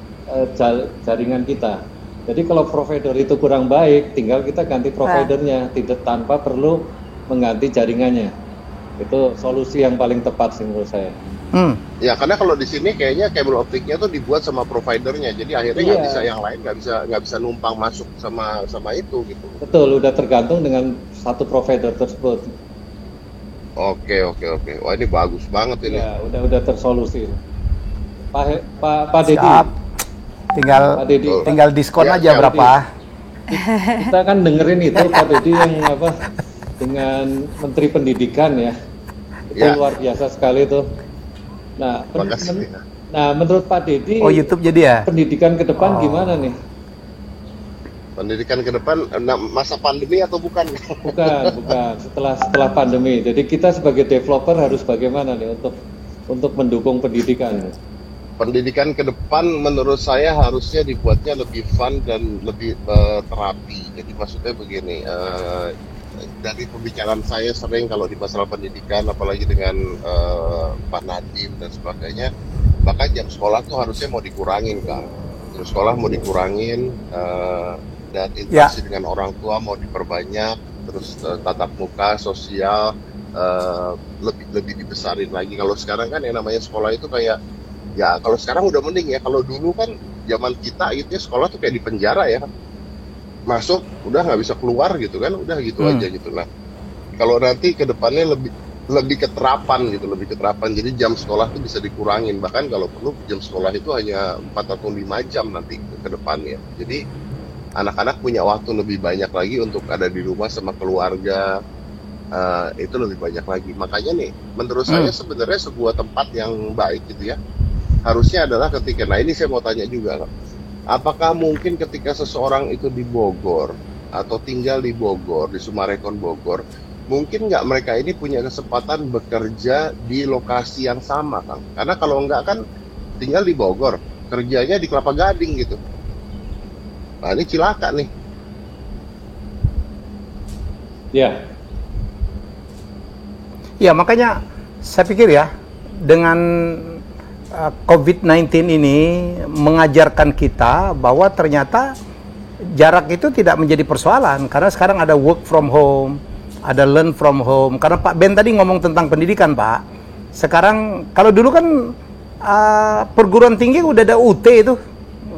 jaringan kita. Jadi kalau provider itu kurang baik, tinggal kita ganti providernya, tidak tanpa perlu mengganti jaringannya. Itu solusi yang paling tepat sih menurut saya. Ya karena kalau di sini kayaknya kabel optiknya tuh dibuat sama providernya, jadi akhirnya nggak bisa yang lain nggak bisa numpang masuk sama itu gitu. Betul, udah tergantung dengan satu provider tersebut. Oke. Wah ini bagus banget ini. Ya, udah tersolusi. Pak Dedi. siap. Pak Dedi. Tinggal diskon Ya, aja siap, berapa. Kita kan dengerin itu Pak Dedi yang dengan Menteri Pendidikan ya. Itu Ya. luar biasa sekali tuh. Nah, Makasih. menurut Pak Dedi, Oh YouTube jadi ya? pendidikan ke depan gimana nih? Pendidikan ke depan masa pandemi atau bukan? Bukan. Setelah pandemi. Jadi kita sebagai developer harus bagaimana nih untuk mendukung pendidikan? Pendidikan ke depan menurut saya harusnya dibuatnya lebih fun dan lebih terapi. Jadi maksudnya begini, dari pembicaraan saya sering kalau di masalah pendidikan, apalagi dengan Pak Nadiem dan sebagainya, bahkan jam sekolah tuh harusnya mau dikurangin Kang. Jam sekolah mau dikurangin, dan interaksi dengan orang tua mau diperbanyak, terus tatap muka sosial lebih dibesarin lagi. Kalau sekarang kan yang namanya sekolah itu kayak, ya kalau sekarang udah mending ya. Kalau dulu kan zaman kita gitu ya, sekolah tuh kayak di penjara ya, masuk udah nggak bisa keluar gitu kan, udah gitu aja gitu. Nah kalau nanti ke depannya lebih keterapan gitu, jadi jam sekolah tuh bisa dikurangin, bahkan kalau perlu jam sekolah itu hanya 4 atau 5 jam nanti ke depannya. Jadi anak-anak punya waktu lebih banyak lagi untuk ada di rumah sama keluarga, itu lebih banyak lagi. Makanya nih menurut saya sebenarnya sebuah tempat yang baik gitu ya, harusnya adalah ketika, nah ini saya mau tanya juga, apakah mungkin ketika seseorang itu di Bogor atau tinggal di Bogor, di Sumarekon Bogor, mungkin nggak mereka ini punya kesempatan bekerja di lokasi yang sama Kang? Karena kalau nggak kan tinggal di Bogor, kerjanya di Kelapa Gading gitu. Nah ini cilaka nih. Ya makanya saya pikir ya, dengan COVID-19 ini mengajarkan kita bahwa ternyata jarak itu tidak menjadi persoalan, karena sekarang ada work from home, ada learn from home. Karena Pak Ben tadi ngomong tentang pendidikan Pak, sekarang kalau dulu kan perguruan tinggi udah ada UT itu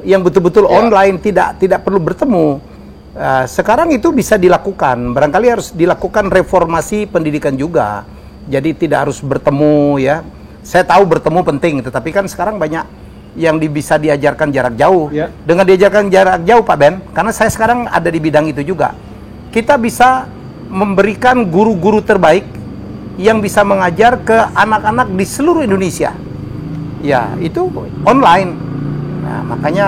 yang betul-betul online, tidak perlu bertemu. Sekarang itu bisa dilakukan, barangkali harus dilakukan reformasi pendidikan juga, jadi tidak harus bertemu ya. Saya tahu bertemu penting, tetapi kan sekarang banyak yang bisa diajarkan jarak jauh. Ya. Dengan diajarkan jarak jauh Pak Ben, karena saya sekarang ada di bidang itu juga, kita bisa memberikan guru-guru terbaik yang bisa mengajar ke anak-anak di seluruh Indonesia. Ya, itu online. Nah, makanya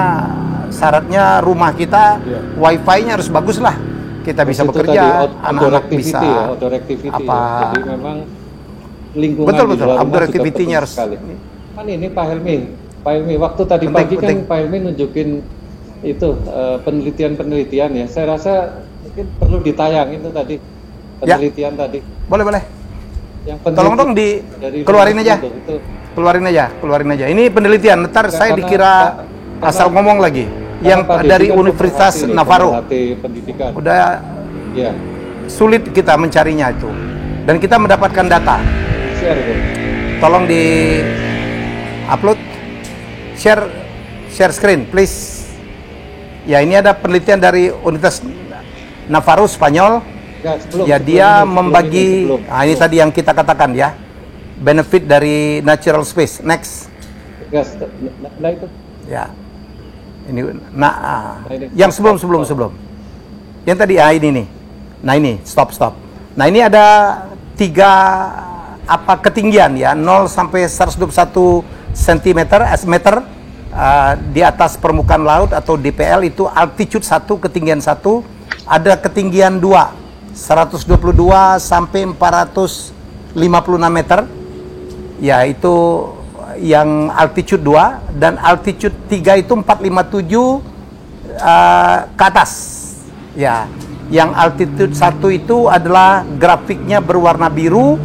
syaratnya rumah kita Ya. wifi-nya harus bagus lah. Kita bisa Itu bekerja, tadi, anak-anak bisa outdoor activity apa? ya. Jadi memang lingkungan Betul, di betul. luar Outdoor rumah juga activity-nya penting harus- sekali. Kan ini Pak Helmi, waktu tadi Penting, pagi penting. kan Pak Helmi nunjukin itu penelitian-penelitian ya. Saya rasa mungkin perlu ditayangin itu tadi penelitian tadi. Boleh. Yang Tolong dong dari keluarin luar aja. itu. Keluarin aja. Ini penelitian, ntar saya Karena- dikira asal ngomong lagi. Yang Karena Pak dari Deddy kan Universitas pemerhati nih, Navarro. pemerhati pendidikan. Udah Ya, sulit kita mencarinya itu. Dan kita mendapatkan data. share tuh. Tolong di upload, share screen, please. Ya, ini ada penelitian dari Universitas Navarro Spanyol. Ya, Ya, dia sebelum membagi, sebelum. nah ini tadi yang kita katakan ya, benefit dari natural space. Next. Ya, nah itu. Ya. Ini ini. yang sebelum. Yang tadi ini nih. Nah, ini stop. Nah, ini ada 3 ketinggian ya, 0 sampai 121 cm meter di atas permukaan laut atau DPL itu altitude 1, ketinggian 1, ada ketinggian 2, 122 sampai 456 meter. Ya, itu yang altitude 2, dan altitude 3 itu 457 ke atas. Ya, yang altitude 1 itu adalah grafiknya berwarna biru,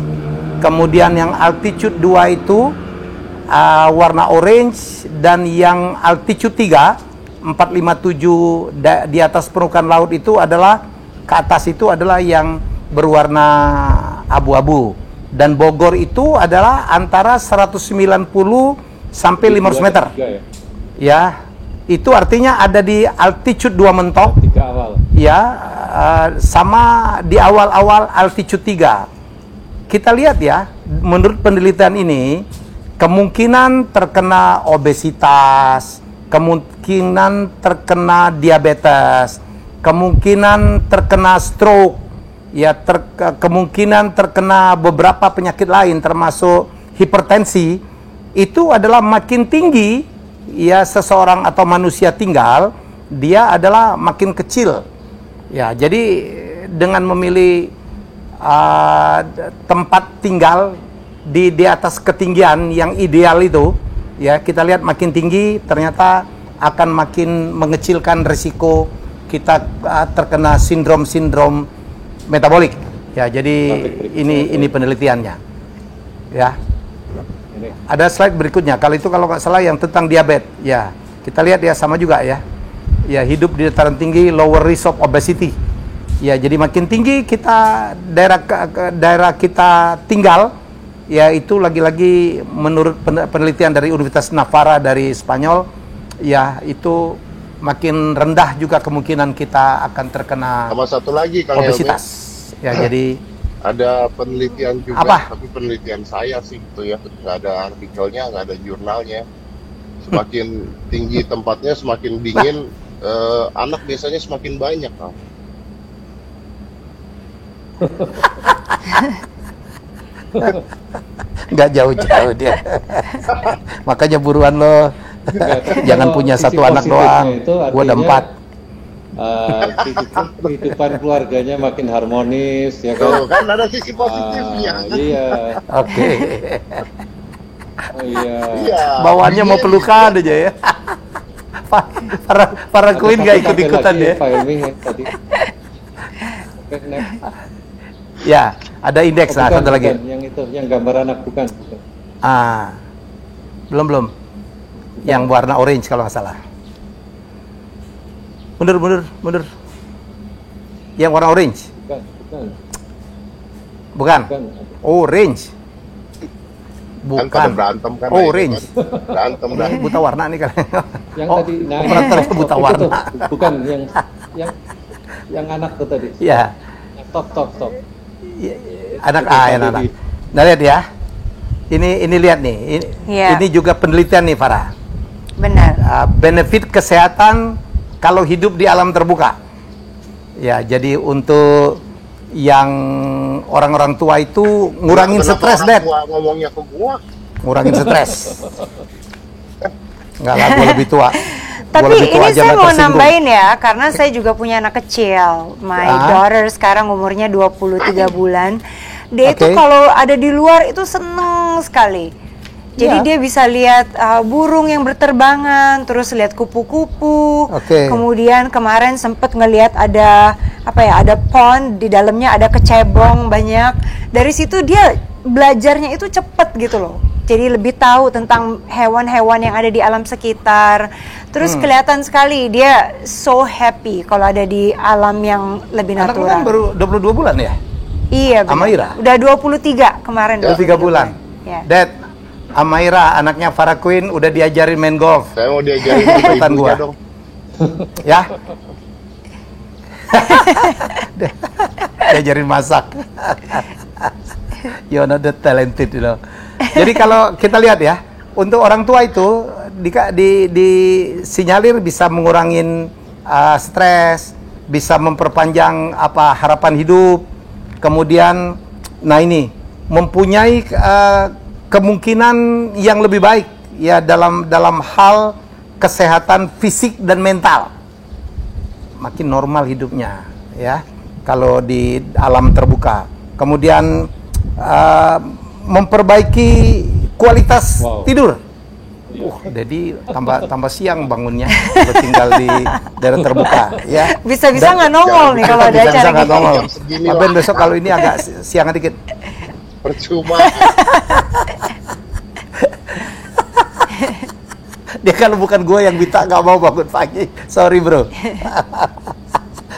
kemudian yang altitude 2 itu warna orange, dan yang altitude 3 457 di atas permukaan laut itu adalah ke atas itu adalah yang berwarna abu-abu. Dan Bogor itu adalah antara 190 sampai 500 meter. 3 ya. Ya, itu artinya ada di altitude 2 mentok. 3 awal. Ya, sama di awal-awal altitude 3. Kita lihat ya, menurut penelitian ini, kemungkinan terkena obesitas, kemungkinan terkena diabetes, kemungkinan terkena stroke, ya kemungkinan terkena beberapa penyakit lain termasuk hipertensi, itu adalah makin tinggi ya seseorang atau manusia tinggal, dia adalah makin kecil. Ya, jadi dengan memilih tempat tinggal di atas ketinggian yang ideal itu, ya kita lihat makin tinggi ternyata akan makin mengecilkan risiko kita terkena sindrom metabolik. Ya, jadi ini penelitiannya. Ya. Ada slide berikutnya. Kalau nggak salah yang tentang diabetes. Ya, kita lihat ya sama juga ya. Ya, hidup di dataran tinggi, lower risk of obesity. Ya, jadi makin tinggi kita daerah kita tinggal, ya itu lagi-lagi menurut penelitian dari Universitas Navarra dari Spanyol, ya itu makin rendah juga kemungkinan kita akan terkena Sama satu lagi Kang obesitas. Ya, jadi ada penelitian juga, Apa? tapi penelitian saya sih itu ya, nggak ada artikelnya, nggak ada jurnalnya. Semakin tinggi tempatnya, semakin dingin, anak biasanya semakin banyak. Kang. nggak jauh-jauh dia. Makanya buruan lo. Jangan Kalau punya sisi satu anak positifnya doang. itu Gua ada artinya, 4. kehidupan keluarganya makin harmonis ya Tuh, kan. kan ada sisi positifnya. Iya. Oke. Oh iya. Iya. Bawaannya mau Iya, pelukan aja ya. para queen nggak ikut-ikutan ya. Pak Helmi tadi. Oke, next. Ya, ada indeks. Nah, Bukan, satu lagi. bukan. Yang itu, yang gambar anak bukan. Belum. Yang warna orange kalau nggak salah. Mundur. Yang warna orange. Bukan. Bukan. Orange. Kan pada Bukan. berantem kan. Orange. Berantem dah. Ini buta warna nih kan. Yang Oh, tadi, operatornya buta itu warna. tuh, bukan yang anak tuh tadi. Iya. Top. Anak Itu tadi anak. di- Nah, lihat ya. Ini lihat nih. Iya. Ini juga penelitian nih, Farah. Benar. Benefit kesehatan kalau hidup di alam terbuka. Ya, jadi untuk yang orang-orang tua itu ngurangin Kenapa stres, orang Dad. tua ngomongnya ke gua? Ngurangin stres. Enggak lah, gue lebih tua. Gua Tapi lebih tua ini aja saya nggak mau tersinggung. nambahin ya, karena saya juga punya anak kecil. My daughter sekarang umurnya 23 bulan. Dia itu Oke. kalau ada di luar itu seneng sekali. Jadi Ya. dia bisa lihat burung yang berterbangan, terus lihat kupu-kupu. Oke. Kemudian kemarin sempet ngelihat ada ada pond, di dalamnya ada kecebong banyak. Dari situ dia belajarnya itu cepet gitu loh. Jadi lebih tahu tentang hewan-hewan yang ada di alam sekitar. Terus kelihatan sekali dia so happy kalau ada di alam yang lebih Anak lu natural. kan baru 22 bulan ya? Iya, benar. Amaira? Udah 23 kemarin. 23 bulan. Ya. Dad, Amaira anaknya Farah Queen udah diajarin main golf. Saya mau diajarin sama Ikutan ibunya gua. dong. Ya. Diajarin masak. You're not that talented, you know. Jadi kalau kita lihat ya, untuk orang tua itu disinyalir bisa mengurangin stres, bisa memperpanjang harapan hidup. Kemudian, nah ini mempunyai kemungkinan yang lebih baik ya dalam hal kesehatan fisik dan mental. Makin normal hidupnya ya kalau di alam terbuka. Kemudian memperbaiki kualitas tidur. Jadi tambah siang bangunnya kalau tinggal di daerah terbuka ya. Bisa-bisa nggak nongol nih kalau ada Bisa-bisa acara nggak gitu. nongol. Jam segini Pak Ben lah. besok kalau ini agak siang dikit. Percuma. Dia kalau bukan gue yang minta nggak mau bangun pagi. Sorry bro.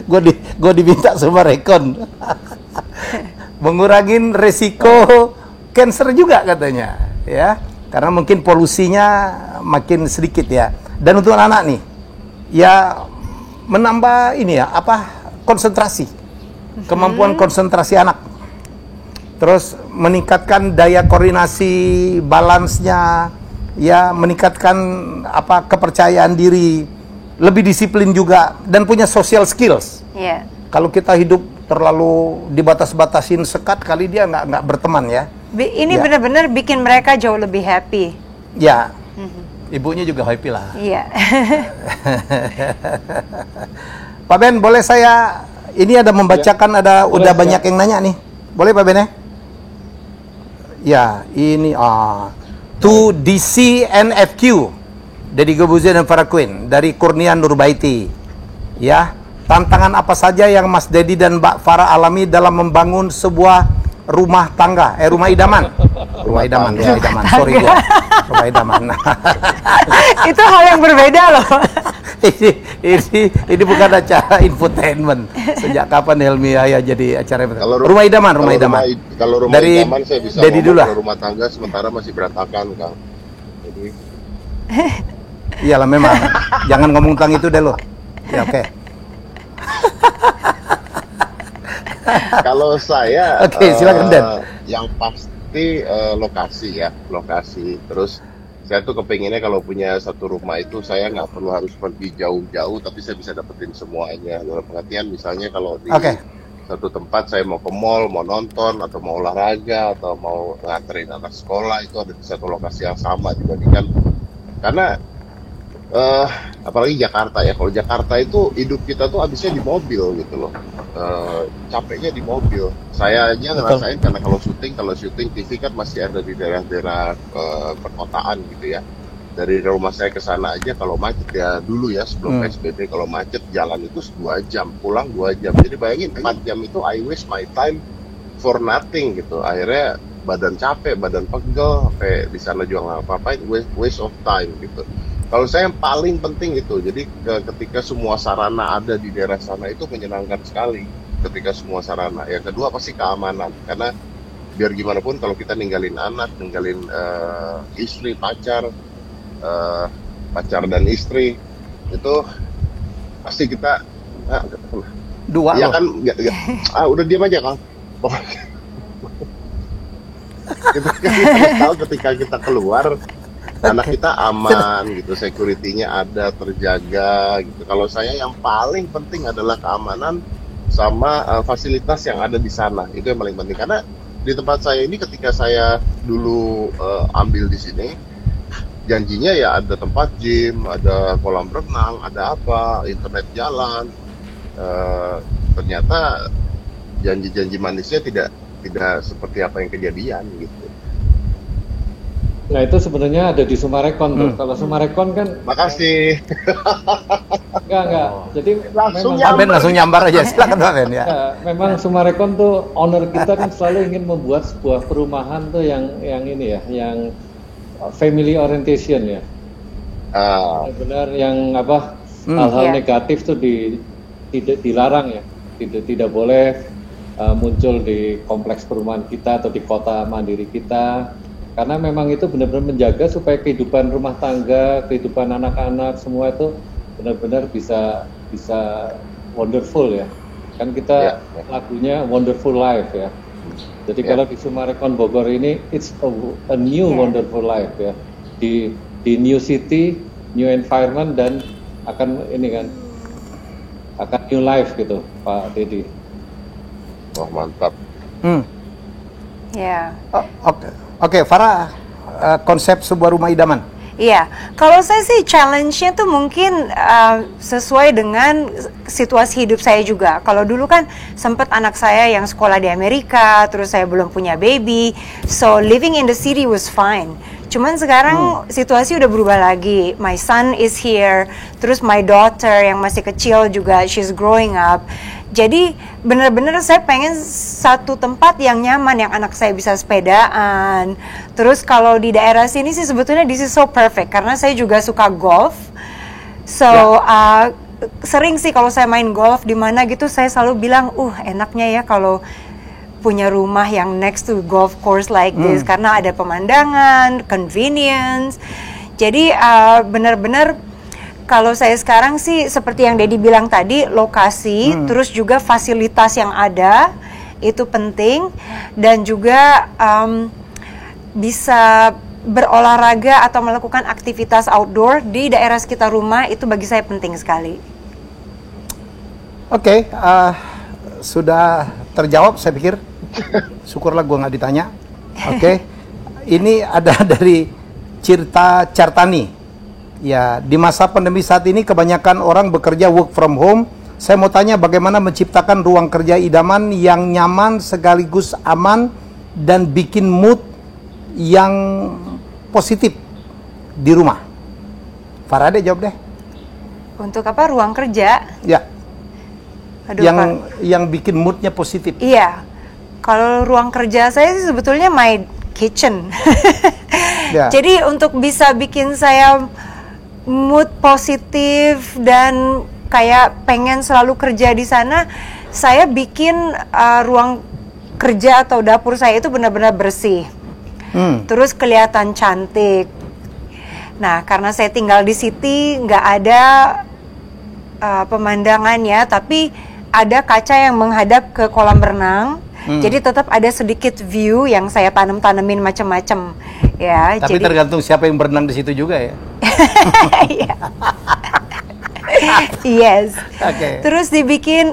Gue diminta sama Rekon. Mengurangin resiko cancer juga katanya, ya. Karena mungkin polusinya makin sedikit ya. Dan untuk anak nih, ya menambah ini ya konsentrasi, kemampuan konsentrasi anak. Terus meningkatkan daya koordinasi, balance-nya, ya meningkatkan kepercayaan diri, lebih disiplin juga dan punya social skills. Iya. Kalau kita hidup terlalu dibatas-batasin sekat, kali dia nggak berteman ya. Ini Ya. benar-benar bikin mereka jauh lebih happy. Ya, ibunya juga happy lah. Iya. Pak Ben, boleh saya ini ada membacakan udah Boleh, banyak yang nanya nih. Boleh Pak Ben ya? Ya, ini to DCNFQ Deddy Corbuzier dan Farah Queen dari Kurnia Nurbaiti. Ya, tantangan apa saja yang Mas Deddy dan Mbak Farah alami dalam membangun sebuah rumah tangga, rumah idaman. Rumah idaman. Sorry gua. Rumah idaman. Itu hal yang berbeda loh. ini bukan acara infotainment. Sejak kapan Helmi ya jadi acara Kalau rumah idaman, rumah kalau idaman. Kalau rumah Dari idaman saya bisa Deddy ngomong dulu lah. kalau rumah tangga sementara masih berantakan, Kang. Jadi Iyalah memang. Jangan ngomong tentang itu deh lo. Ya oke. kalau saya Oke, silakan, Dan. Yang pasti lokasi. Terus saya tuh kepinginnya kalau punya satu rumah itu saya nggak perlu harus pergi jauh-jauh, tapi saya bisa dapetin semuanya. Dalam pengertian misalnya kalau di Oke. satu tempat saya mau ke mall, mau nonton, atau mau olahraga, atau mau nganterin anak sekolah, itu ada di satu lokasi yang sama dibandingkan karena apalagi Jakarta ya. Kalau Jakarta itu hidup kita tuh habisnya di mobil gitu loh. Capeknya di mobil. Saya aja ngerasain karena kalau syuting TV kan masih ada di daerah-daerah perkotaan gitu ya. Dari rumah saya ke sana aja kalau macet ya dulu ya sebelum PSBB, kalau macet jalan itu 2 jam, pulang 2 jam. Jadi bayangin 4 jam itu I waste my time for nothing gitu. Akhirnya badan capek, badan pegel, sampai di sana juga nggak apa-apain, waste of time gitu. Kalau saya yang paling penting itu, jadi ketika semua sarana ada di daerah sana itu menyenangkan sekali. Ketika semua sarana. Yang kedua pasti keamanan, karena biar gimana pun kalau kita ninggalin anak, ninggalin istri, pacar dan istri itu pasti kita Dua ya loh. kan udah diam aja Kang. kita harus tahu ketika kita keluar anak kita aman gitu, security-nya ada, terjaga gitu. Kalau saya yang paling penting adalah keamanan sama fasilitas yang ada di sana. Itu yang paling penting, karena di tempat saya ini ketika saya dulu ambil di sini, janjinya ya ada tempat gym, ada kolam renang, ada apa, internet jalan. Ternyata janji-janji manisnya tidak seperti apa yang kejadian gitu. Nah itu sebenarnya ada di Sumarekon tuh. Kalau Sumarekon kan Makasih. enggak. Jadi Langsung memang, Ben langsung nyambar aja, silakan Pak Ben ya. memang Sumarekon tuh owner kita kan selalu ingin membuat sebuah perumahan tuh yang ini ya, yang family orientation ya. Benar yang apa hal-hal Iya. negatif tuh tidak dilarang ya, tidak boleh muncul di kompleks perumahan kita atau di kota mandiri kita, karena memang itu benar-benar menjaga supaya kehidupan rumah tangga, kehidupan anak-anak semua itu benar-benar bisa wonderful ya. Kan kita lagunya Wonderful Life ya. Jadi kalau di Sumarekon Bogor ini it's a new wonderful life ya. Di new city, new environment, dan akan ini kan akan new life gitu Pak Dedi. Wah, mantap. Ya. Oke, Farah, konsep sebuah rumah idaman. Iya, kalau saya sih challenge-nya tuh mungkin sesuai dengan situasi hidup saya juga. Kalau dulu kan sempat anak saya yang sekolah di Amerika, terus saya belum punya baby, so living in the city was fine. Cuman sekarang situasi udah berubah lagi. My son is here, terus my daughter yang masih kecil juga, she's growing up. Jadi benar-benar saya pengen satu tempat yang nyaman, yang anak saya bisa sepedaan. Terus kalau di daerah sini sih sebetulnya this is so perfect, karena saya juga suka golf. So sering sih kalau saya main golf di mana gitu, saya selalu bilang, enaknya ya kalau punya rumah yang next to golf course like this, karena ada pemandangan, convenience. Jadi benar-benar kalau saya sekarang sih seperti yang Dedi bilang tadi, lokasi, terus juga fasilitas yang ada itu penting, dan juga bisa berolahraga atau melakukan aktivitas outdoor di daerah sekitar rumah, itu bagi saya penting sekali. Oke, sudah terjawab saya pikir. Syukurlah gua nggak ditanya. Oke, ini ada dari Cirta Cartani. Ya, di masa pandemi saat ini kebanyakan orang bekerja work from home. Saya mau tanya bagaimana menciptakan ruang kerja idaman yang nyaman sekaligus aman dan bikin mood yang positif di rumah. Farah deh jawab deh. Untuk apa ruang kerja? Ya. Aduh, yang bikin moodnya positif. Iya. Kalau ruang kerja saya sih sebetulnya my kitchen. Ya. Jadi untuk bisa bikin saya mood positif dan kayak pengen selalu kerja di sana, saya bikin ruang kerja atau dapur saya itu benar-benar bersih. Terus kelihatan cantik. Nah, karena saya tinggal di city, nggak ada pemandangannya, tapi ada kaca yang menghadap ke kolam renang. Jadi tetap ada sedikit view yang saya tanam-tanemin macam-macam. Ya, tapi jadi tergantung siapa yang berenang di situ juga ya. Iya. Yes. Oke. Terus dibikin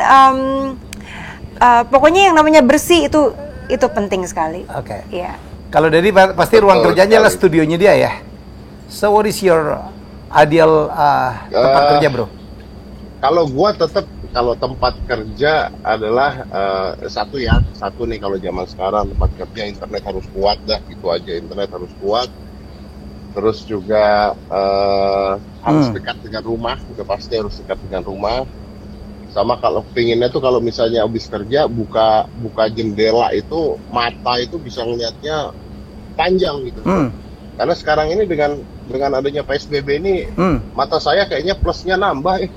pokoknya yang namanya bersih itu penting sekali. Oke. Iya. Kalau dari pasti ruang kerjanya lah studionya dia ya. So what is your ideal tempat kerja, bro? Kalau gua tetap, kalau tempat kerja adalah satu nih, kalau zaman sekarang tempat kerja internet harus kuat dah, gitu aja, internet harus kuat. Terus juga harus dekat dengan rumah, udah pasti harus dekat dengan rumah. Sama kalau pinginnya tuh kalau misalnya habis kerja buka jendela itu, mata itu bisa ngeliatnya panjang gitu. Karena sekarang ini dengan adanya PSBB ini, mata saya kayaknya plusnya nambah.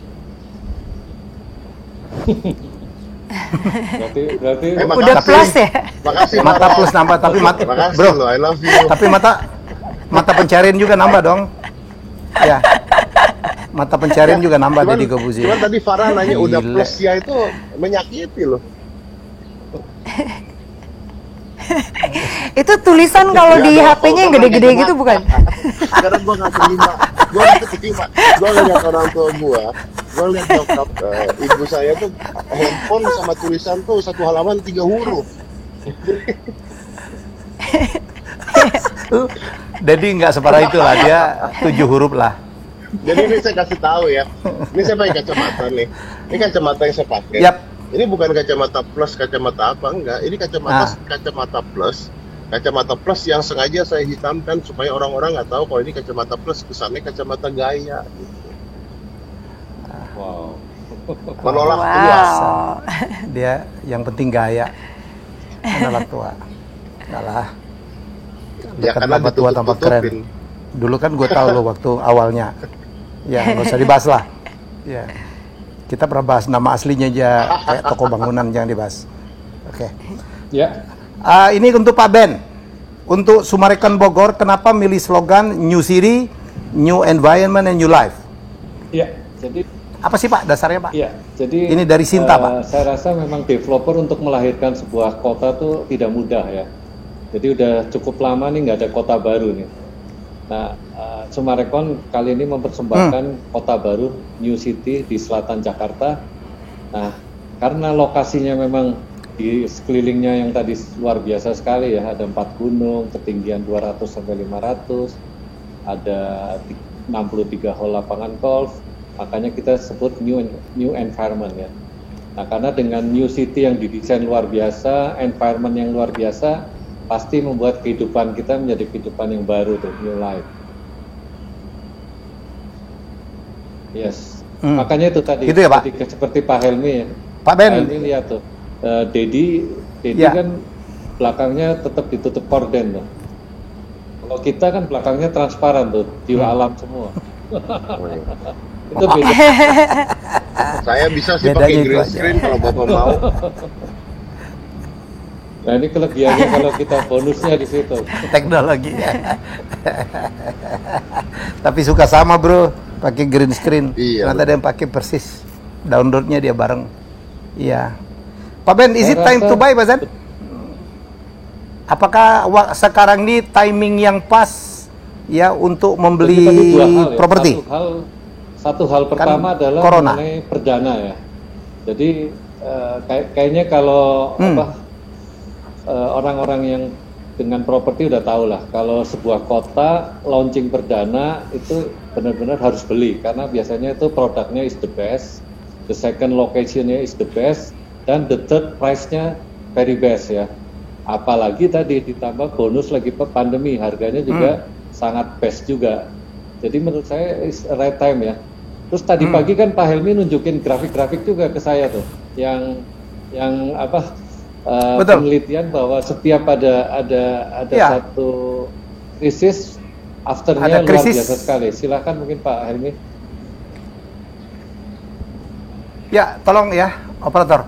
Berarti Udah plus ya? Makasih Mata Farah. plus nambah, tapi Makasih bro, loh, I love you. tapi mata pencarian juga nambah dong. Ya. Mata pencarian juga nambah dari Gobuzi. Cuman tadi Farah nanya udah Gila. plus ya, itu menyakiti loh. Itu tulisan kalau di Ya, HP-nya yang foto gede-gede pakai gitu kacamata. bukan? Karena gue nggak terima, gue nggak terima. Gue ngeliat orang tua gue liat nyokap ibu saya tuh handphone sama tulisan tuh satu halaman 3 huruf. Jadi nggak separah itulah, dia 7 huruf lah. Jadi ini saya kasih tahu ya, ini saya pakai kacamata nih. Ini kacamata yang saya pakai. Yap. Ini bukan kacamata plus, kacamata apa enggak. Ini kacamata plus. Kacamata plus yang sengaja saya hitamkan supaya orang-orang nggak tahu kalau ini kacamata plus, kesannya kacamata gaya. Gitu. Wow. Menolak tua. Wow. Dia yang penting gaya, menolak tua. Enggak lah. Ya Dekat karena nama tua tampak keren. ditutup-tutupin. Dulu kan gue tahu lo waktu awalnya. Ya nggak usah dibahas lah. Ya. Kita pernah bahas nama aslinya aja, kayak toko bangunan, jangan dibahas. Oke. Ya, Ini untuk Pak Ben. Untuk Summarecon Bogor, kenapa milih slogan New City, New Environment, and New Life? ya. Jadi, Apa sih Pak dasarnya Pak? ya. Jadi Ini dari Sinta, Pak. Saya rasa memang developer untuk melahirkan sebuah kota tuh tidak mudah ya. Jadi udah cukup lama nih nggak ada kota baru nih. Nah, Summarecon kali ini mempersembahkan kota baru New City di selatan Jakarta. Nah, karena lokasinya memang di sekelilingnya yang tadi luar biasa sekali ya, ada 4 gunung, ketinggian 200 sampai 500, ada 63 hall lapangan golf, makanya kita sebut new environment ya. Nah, karena dengan New City yang didesain luar biasa, environment yang luar biasa, pasti membuat kehidupan kita menjadi kehidupan yang baru tuh, new life. Yes. Makanya itu tadi, Gitu ya, Pak? seperti Pak Helmi ya. Pak Ben. Pak Helmi lihat tuh, Dedi Ya. kan belakangnya tetap ditutup korden tuh. Kalau kita kan belakangnya transparan tuh, jiwa alam semua. Itu beda. Saya bisa sih Bedanya pakai itu green aja. screen kalau Bapak mau. Nah ini kelebihannya kalau kita bonusnya di situ. Teknologi. Tapi suka sama bro, pakai green screen. Iya, Ternyata ada yang pakai persis. Downloadnya dia bareng. Iya. Pak Ben, is it Saya time rasa- to buy Pak Zan? Apakah sekarang ini timing yang pas ya untuk Jadi tadi membeli dua hal ya. properti? Satu hal pertama adalah corona. mengenai perdana ya. Jadi kayaknya kalau orang-orang yang dengan properti udah tahu lah kalau sebuah kota launching perdana itu benar-benar harus beli karena biasanya itu produknya is the best, the second locationnya is the best, dan the third price-nya very best ya. Apalagi tadi ditambah bonus lagi pandemi, harganya juga sangat best juga. Jadi menurut saya is right time ya. Terus tadi pagi kan Pak Helmi nunjukin grafik-grafik juga ke saya tuh, yang Betul. penelitian bahwa setiap ada Ya. satu krisis, afternya Ada luar krisis. biasa sekali. Silakan mungkin Pak Helmi. Ya, tolong ya, operator.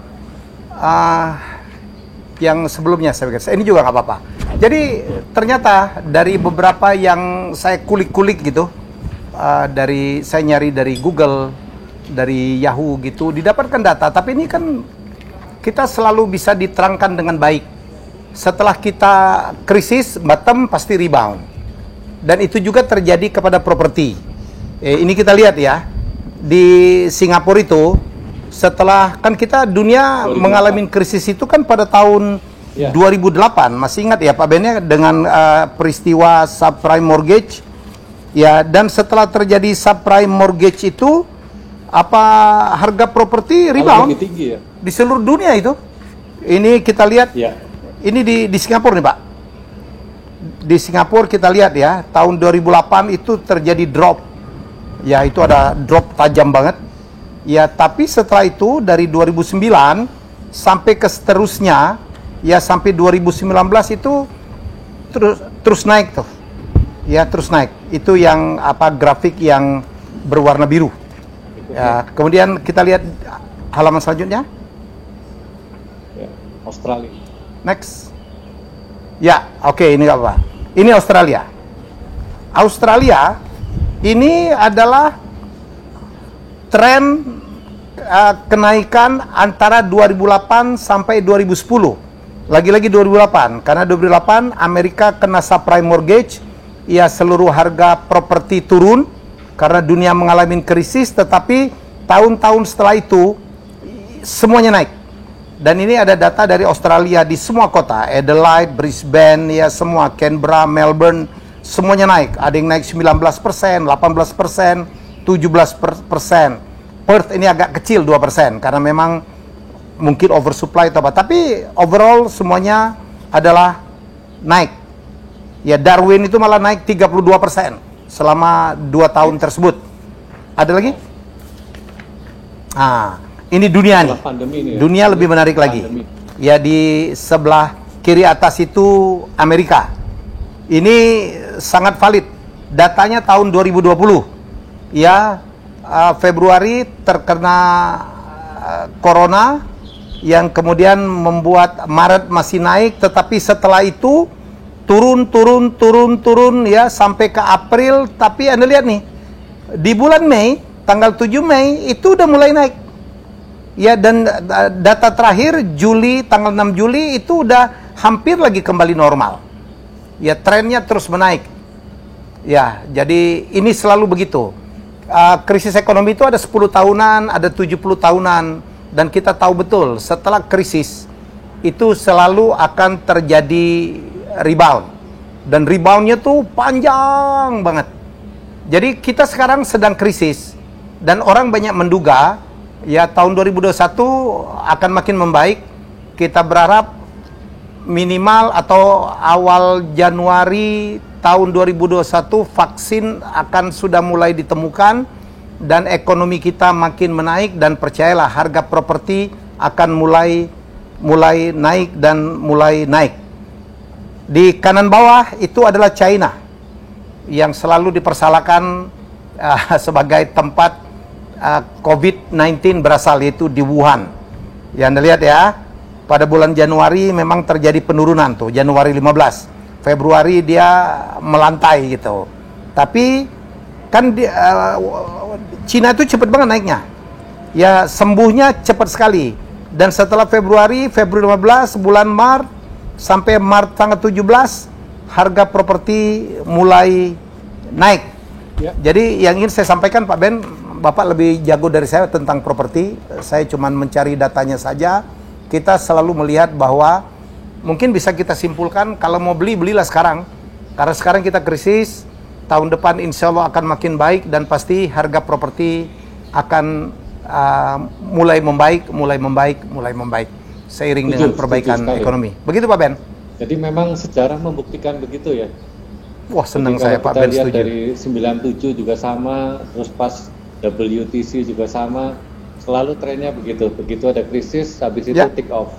Yang sebelumnya saya pikir, ini juga nggak apa-apa. Jadi ternyata dari beberapa yang saya kulik-kulik gitu, dari saya nyari dari Google, dari Yahoo gitu, didapatkan data. Tapi ini kan kita selalu bisa diterangkan dengan baik. Setelah kita krisis, bottom pasti rebound. Dan itu juga terjadi kepada properti. Ini kita lihat ya, di Singapura itu, setelah kan kita dunia 2008. mengalami krisis itu kan pada tahun Ya. 2008, masih ingat ya Pak Ben ya, dengan peristiwa subprime mortgage ya, dan setelah terjadi subprime mortgage itu harga properti Kalau rebound lebih tinggi ya. di seluruh dunia itu. Ini kita lihat, Ya. ini di Singapura nih Pak. Di Singapura kita lihat ya, tahun 2008 itu terjadi drop. Ya, itu ada drop tajam banget. Ya, tapi setelah itu dari 2009 sampai ke seterusnya, ya sampai 2019 itu terus naik tuh. Ya, terus naik. Itu yang grafik yang berwarna biru. Ya, kemudian kita lihat halaman selanjutnya. Ya, Australia. Next. Ya, oke, ini nggak apa. Ini Australia. Australia ini adalah tren kenaikan antara 2008 sampai 2010. Lagi-lagi 2008, karena 2008 Amerika kena subprime mortgage, ya seluruh harga properti turun karena dunia mengalami krisis, tetapi tahun-tahun setelah itu semuanya naik. Dan ini ada data dari Australia di semua kota, Adelaide, Brisbane, ya semua, Canberra, Melbourne, semuanya naik. Ada yang naik 19%, 18%, 17%. Perth ini agak kecil 2% karena memang mungkin oversupply atau apa. Tapi overall semuanya adalah naik. Ya Darwin itu malah naik 32% selama 2 tahun tersebut. Ada lagi? Ini dunia nih. Dunia lebih menarik lagi. Ya di sebelah kiri atas itu Amerika. Ini sangat valid. Datanya tahun 2020. Ya Februari terkena corona yang kemudian membuat Maret masih naik, tetapi setelah itu turun ya sampai ke April. Tapi Anda lihat nih, di bulan Mei, tanggal 7 Mei itu udah mulai naik. Ya, dan data terakhir Juli, tanggal 6 Juli itu udah hampir lagi kembali normal. Ya, trennya terus menaik. Ya, jadi ini selalu begitu. Krisis ekonomi itu ada 10 tahunan, ada 70 tahunan. Dan kita tahu betul, setelah krisis, itu selalu akan terjadi rebound. Dan reboundnya tuh panjang banget. Jadi kita sekarang sedang krisis. Dan orang banyak menduga, ya tahun 2021 akan makin membaik. Kita berharap minimal atau awal Januari tahun 2021 vaksin akan sudah mulai ditemukan dan ekonomi kita makin menaik, dan percayalah harga properti akan mulai naik dan mulai naik. Di kanan bawah itu adalah China yang selalu dipersalahkan sebagai tempat COVID-19 berasal, yaitu di Wuhan. Ya Anda lihat ya, pada bulan Januari memang terjadi penurunan tuh, Januari 15. Februari dia melantai gitu. Tapi kan Cina itu cepat banget naiknya. Ya sembuhnya cepat sekali. Dan setelah Februari 15, bulan Maret sampai Maret tanggal 17, harga properti mulai naik. Ya. Jadi yang ingin saya sampaikan Pak Ben, Bapak lebih jago dari saya tentang properti. Saya cuma mencari datanya saja. Kita selalu melihat bahwa mungkin bisa kita simpulkan, kalau mau beli, belilah sekarang. Karena sekarang kita krisis, tahun depan insya Allah akan makin baik, dan pasti harga properti akan mulai membaik seiring dengan perbaikan ekonomi. Begitu Pak Ben? Jadi memang sejarah membuktikan begitu ya. Wah senang saya Pak Ben setuju. Dari 97 juga sama, terus pas WTC juga sama, selalu trennya begitu. Begitu ada krisis, habis itu take off.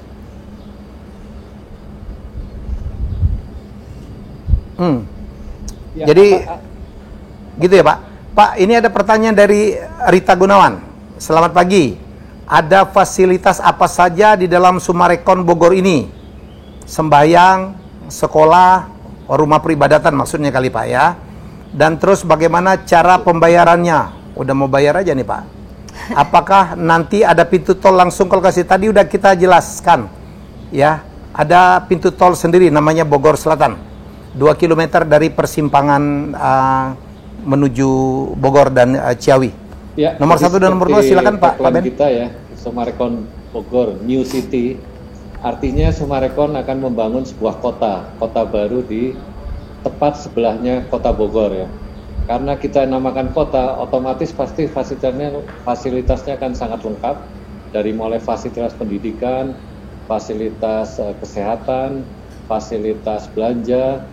Ya, jadi gitu ya Pak. Pak, ini ada pertanyaan dari Rita Gunawan. Selamat pagi. Ada fasilitas apa saja di dalam Sumarekon Bogor ini? Sembahyang, sekolah, rumah peribadatan maksudnya kali Pak ya. Dan terus bagaimana cara pembayarannya? Udah mau bayar aja nih Pak. Apakah nanti ada pintu tol langsung kalau kasih? Tadi udah kita jelaskan. Ya, ada pintu tol sendiri namanya Bogor Selatan. 2 km dari persimpangan menuju Bogor dan Ciawi. Ya, nomor 1 dan nomor 2 silakan Pak Ben. Kita ya, Sumarekon Bogor New City. Artinya Sumarekon akan membangun sebuah kota baru di tepat sebelahnya kota Bogor ya. Karena kita namakan kota, otomatis pasti fasilitasnya akan sangat lengkap, dari mulai fasilitas pendidikan, fasilitas kesehatan, fasilitas belanja,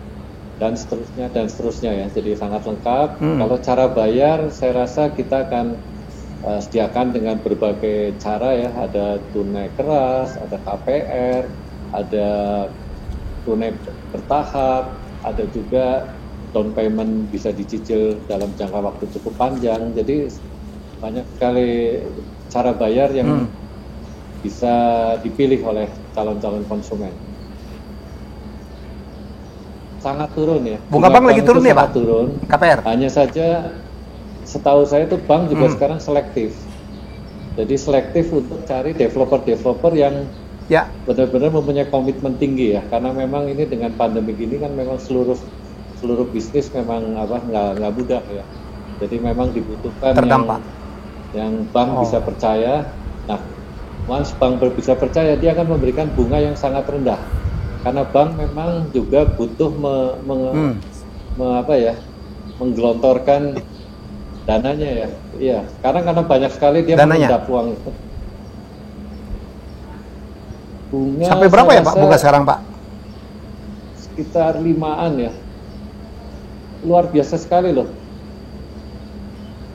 dan seterusnya ya. Jadi sangat lengkap. Kalau cara bayar, saya rasa kita akan sediakan dengan berbagai cara ya. Ada tunai keras, ada KPR, ada tunai bertahap, ada juga down payment bisa dicicil dalam jangka waktu cukup panjang. Jadi banyak sekali cara bayar yang bisa dipilih oleh calon-calon konsumen. Sangat turun ya. Bunga bank lagi turun ya Pak? Turun. KPR. Hanya saja setahu saya itu bank juga sekarang selektif. Jadi selektif untuk cari developer yang Ya, benar-benar mempunyai komitmen tinggi ya, karena memang ini dengan pandemi gini kan memang seluruh bisnis memang nggak mudah ya. Jadi memang dibutuhkan terdampak. yang bank Oh. bisa percaya. Nah, once bank bisa percaya, dia akan memberikan bunga yang sangat rendah. Karena bank memang juga butuh menggelontorkan dananya ya. Iya, karena banyak sekali dia Dananya. mengendap uang itu. Bunga Sampai berapa saya ya Pak rasa bunga sekarang Pak? sekitar 5-an ya. Luar biasa sekali loh.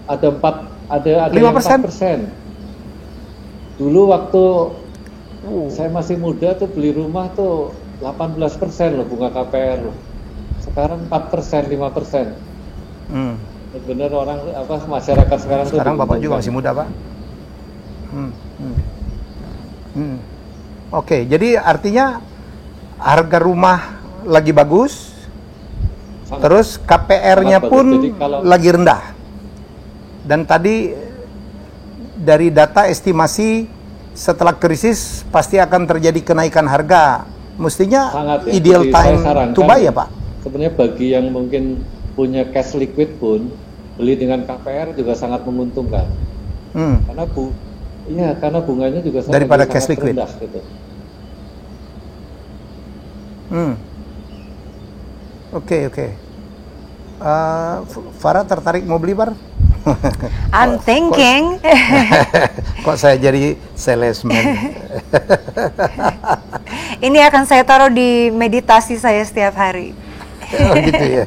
Ada 5%? 4%. Dulu waktu saya masih muda tuh beli rumah tuh 18% loh bunga KPR loh. Sekarang 4%, 5%. Hmm. Benar orang masyarakat sekarang tuh Sekarang Bapak juga diuntungkan. masih muda Pak. Oke, jadi artinya harga rumah lagi bagus, Sangat- terus KPR-nya sangat bagus. pun Jadi kalau- lagi rendah. Dan tadi dari data estimasi setelah krisis pasti akan terjadi kenaikan harga. Mestinya sangat ya. ideal Jadi saya time sarankan to buy ya Pak? Sebenarnya bagi yang mungkin punya cash liquid pun beli dengan KPR juga sangat menguntungkan. Hmm. Karena bunganya juga Daripada sangat cash liquid. rendah gitu. Oke. Farah tertarik mau beli Bar? I'm thinking. Kok saya jadi salesman? Ini akan saya taruh di meditasi saya setiap hari. Oh gitu ya.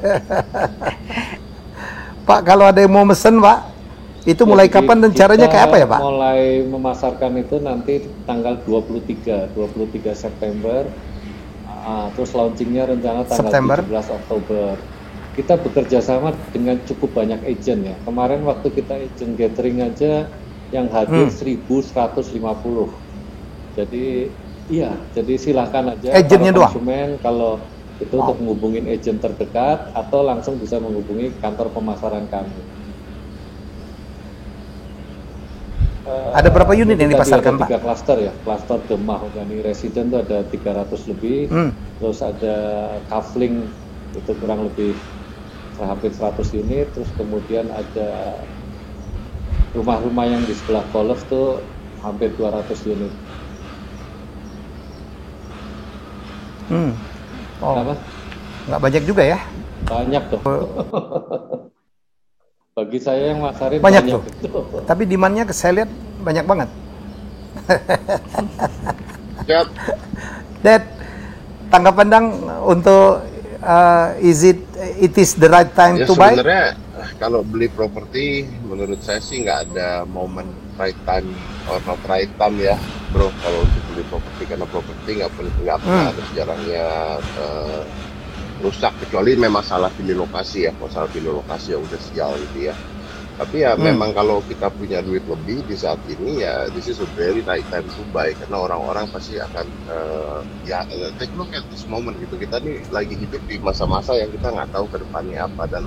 Pak, kalau ada yang mau mesen Pak, itu mulai Jadi kapan dan caranya kita kayak apa ya Pak? Mulai memasarkan itu nanti tanggal 23 September. Terus launchingnya rencana tanggal September. 17 Oktober. Kita bekerja sama dengan cukup banyak agent ya. Kemarin waktu kita agent gathering aja yang hadir 1.150. Jadi jadi silahkan aja Agentnya para doang? konsumen kalau itu untuk menghubungin agent terdekat atau langsung bisa menghubungi kantor pemasaran kami. Ada berapa unit yang Jadi dipasarkan ada Pak? 3 klaster ya, klaster Demah Organik Resident itu ada 300 lebih, terus ada Kafling itu kurang lebih hampir 100 unit, terus kemudian ada rumah-rumah yang di sebelah golf tuh hampir 200 unit. Oh, Kenapa? nggak banyak juga ya? Banyak tuh. Bagi saya yang masarin Banyak banyak tuh. itu. Tapi demand-nya saya lihat banyak banget. Siap. Dad, tanggapan Dang untuk it is the right time Ya to buy? sebenarnya kalau beli properti menurut saya sih nggak ada momen right time or not right time ya bro, kalau untuk beli properti, karena properti nggak pernah ada sejarahnya rusak, kecuali memang salah pilih lokasi ya. Kalau salah pilih lokasi ya udah sial gitu ya. Tapi ya memang kalau kita punya duit lebih di saat ini ya this is a very right time to buy, karena orang-orang pasti akan take a look at this moment gitu. Kita nih lagi hidup di masa-masa yang kita nggak tahu ke depannya apa, dan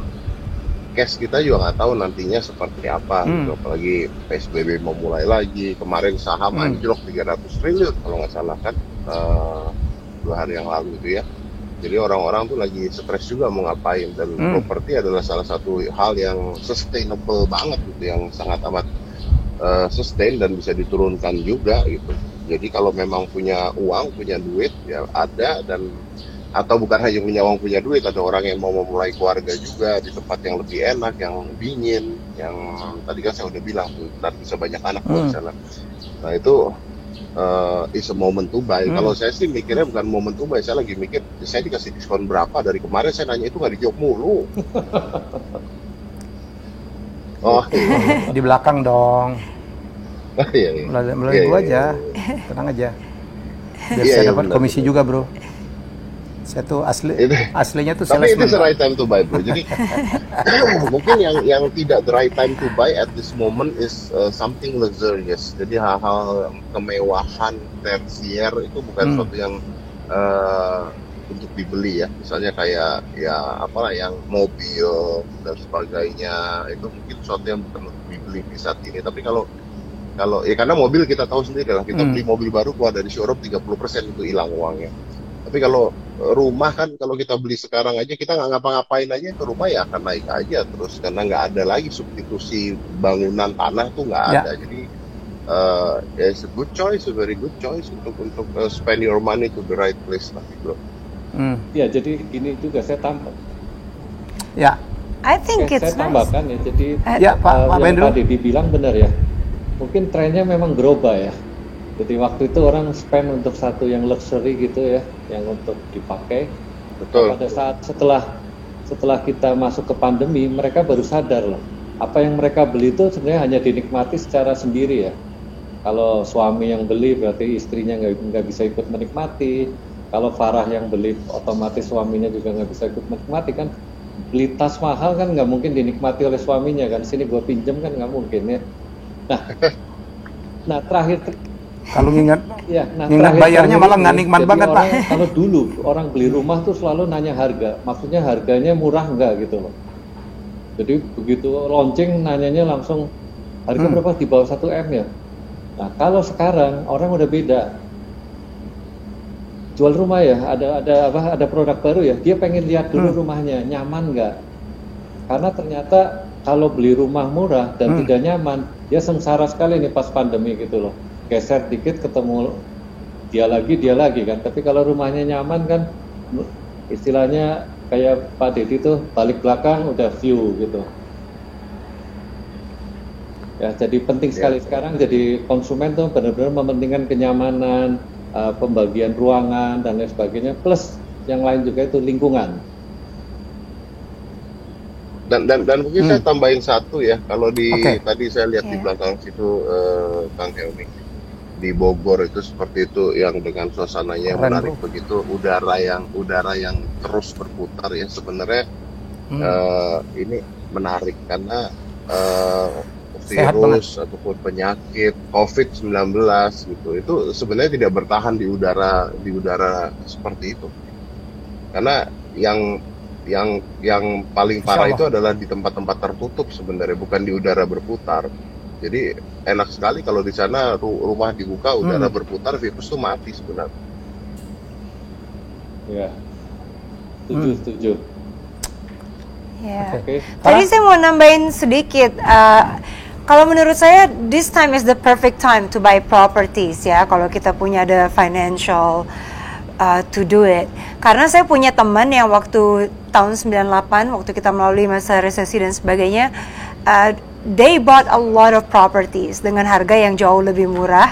cash kita juga nggak tahu nantinya seperti apa gitu. Apalagi PSBB mau mulai lagi, kemarin saham anjlok 300 triliun kalau nggak salah kan 2 hari yang lalu gitu ya. Jadi orang-orang tuh lagi stres juga mau ngapain, dan properti adalah salah satu hal yang sustainable banget gitu, yang sangat amat sustain dan bisa diturunkan juga gitu. Jadi kalau memang punya uang, punya duit ya ada, dan atau bukan hanya punya uang, punya duit, ada orang yang mau memulai keluarga juga di tempat yang lebih enak, yang dingin, yang tadi kan saya udah bilang tuh, dan bisa banyak anak di sana. Nah itu is a moment to buy. Kalau saya sih mikirnya bukan moment to buy, saya lagi mikir saya dikasih diskon berapa. Dari kemarin saya nanya itu nggak dijawab mulu. Oh iya. Di belakang dong. Iya, iya. Melalui Iya, gua iya, aja. iya. Tenang aja. Biar Iya, saya iya, dapat benar, komisi benar. juga, Bro. Saya tuh aslinya tuh Tapi itu salesman. the right time to buy bro. Jadi mungkin yang tidak the right time to buy at this moment is something luxurious. Jadi hal-hal kemewahan tersier itu bukan sesuatu yang untuk dibeli ya. Misalnya kayak ya apalah yang mobil dan sebagainya, itu mungkin sesuatu yang bukan untuk dibeli di saat ini. Tapi kalau Kalau ya karena mobil kita tahu sendiri lah, kita beli mobil baru keluar dari showroom 30% itu hilang uangnya. Tapi kalau rumah kan, kalau kita beli sekarang aja kita nggak ngapa-ngapain aja, ke rumah ya akan naik aja terus, karena nggak ada lagi substitusi bangunan tanah tuh nggak Ya. ada. Jadi it's a good choice, a very good choice untuk spend your money to the right place lah, bro. Ya, jadi gini juga saya tambah. Ya. I think Saya it's nice. tambahkan ya, jadi Ya, Pak yang Bendro. tadi dibilang benar ya. Mungkin trennya memang berubah ya. Jadi waktu itu orang spend untuk satu yang luxury gitu ya, yang untuk dipakai. Betul. Pada saat setelah kita masuk ke pandemi, mereka baru sadar loh, apa yang mereka beli itu sebenarnya hanya dinikmati secara sendiri ya. Kalau suami yang beli berarti istrinya nggak bisa ikut menikmati. Kalau Farah yang beli, otomatis suaminya juga nggak bisa ikut menikmati kan. Beli tas mahal kan nggak mungkin dinikmati oleh suaminya kan. Sini gue pinjem kan nggak mungkin ya. Nah terakhir Kalau ngingat ya, Ingat bayarnya malah nggak nikmat jadi banget, Pak. Kalau dulu orang beli rumah tuh selalu nanya harga, maksudnya harganya murah nggak gitu loh. Jadi begitu launching nanyanya langsung harga berapa, di bawah 1 M ya. Nah kalau sekarang orang udah beda. Jual rumah ya, ada produk baru ya, dia pengen lihat dulu rumahnya nyaman nggak. Karena ternyata kalau beli rumah murah dan tidak nyaman, dia sengsara sekali nih pas pandemi gitu loh. Geser dikit ketemu dia lagi kan. Tapi kalau rumahnya nyaman kan, istilahnya kayak Pak Deddy tuh balik belakang udah view gitu. Ya, jadi penting sekali sekarang jadi konsumen tuh benar-benar mementingkan kenyamanan, pembagian ruangan dan lain sebagainya, plus yang lain juga itu lingkungan. Dan mungkin saya tambahin satu ya, kalau Oke. tadi saya lihat di belakang situ, Kang Helmi, di Bogor itu seperti itu, yang dengan suasananya yang Keren, menarik begitu, udara yang terus berputar ya, sebenarnya ini menarik karena Sehat virus ataupun penyakit COVID-19 gitu, itu sebenarnya tidak bertahan di udara seperti itu, karena yang paling parah itu adalah di tempat-tempat tertutup sebenarnya, bukan di udara berputar. Jadi enak sekali kalau di sana rumah dibuka, udara berputar, virus tuh mati sebenarnya. Ya, setuju. Ya. Oke. Tadi saya mau nambahin sedikit. Kalau menurut saya, this time is the perfect time to buy properties ya. Kalau kita punya the financial to do it. Karena saya punya teman yang waktu tahun 98, waktu kita melalui masa resesi dan sebagainya, they bought a lot of properties dengan harga yang jauh lebih murah.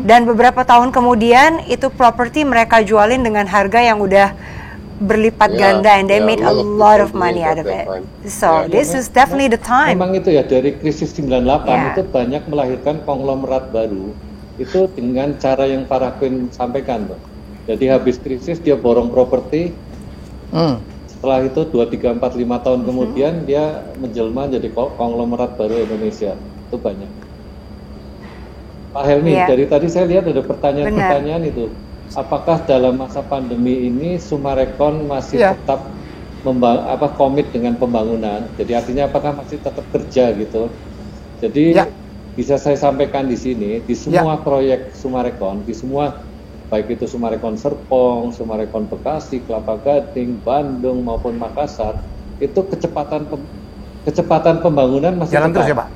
Dan beberapa tahun kemudian itu property mereka jualin dengan harga yang udah berlipat ganda, and they made a lot of money out of it. So this is definitely the time. Memang itu ya, dari krisis 98 Ya. itu banyak melahirkan konglomerat baru. Itu dengan cara yang Farah Queen sampaikan, Bang. Jadi habis krisis dia borong properti, setelah itu 2, 3, 4, 5 tahun kemudian dia menjelma jadi konglomerat baru Indonesia. Itu banyak. Pak Helmi, Iya. dari tadi saya lihat ada pertanyaan-pertanyaan itu. Apakah dalam masa pandemi ini Summarecon masih tetap komit dengan pembangunan? Jadi artinya apakah masih tetap kerja gitu? Jadi bisa saya sampaikan di sini, di semua proyek Summarecon, di semua, baik itu Summarecon Serpong, Summarecon Bekasi, Kelapa Gading, Bandung maupun Makassar, itu kecepatan pembangunan masih jalan tetap. terus ya, Pak.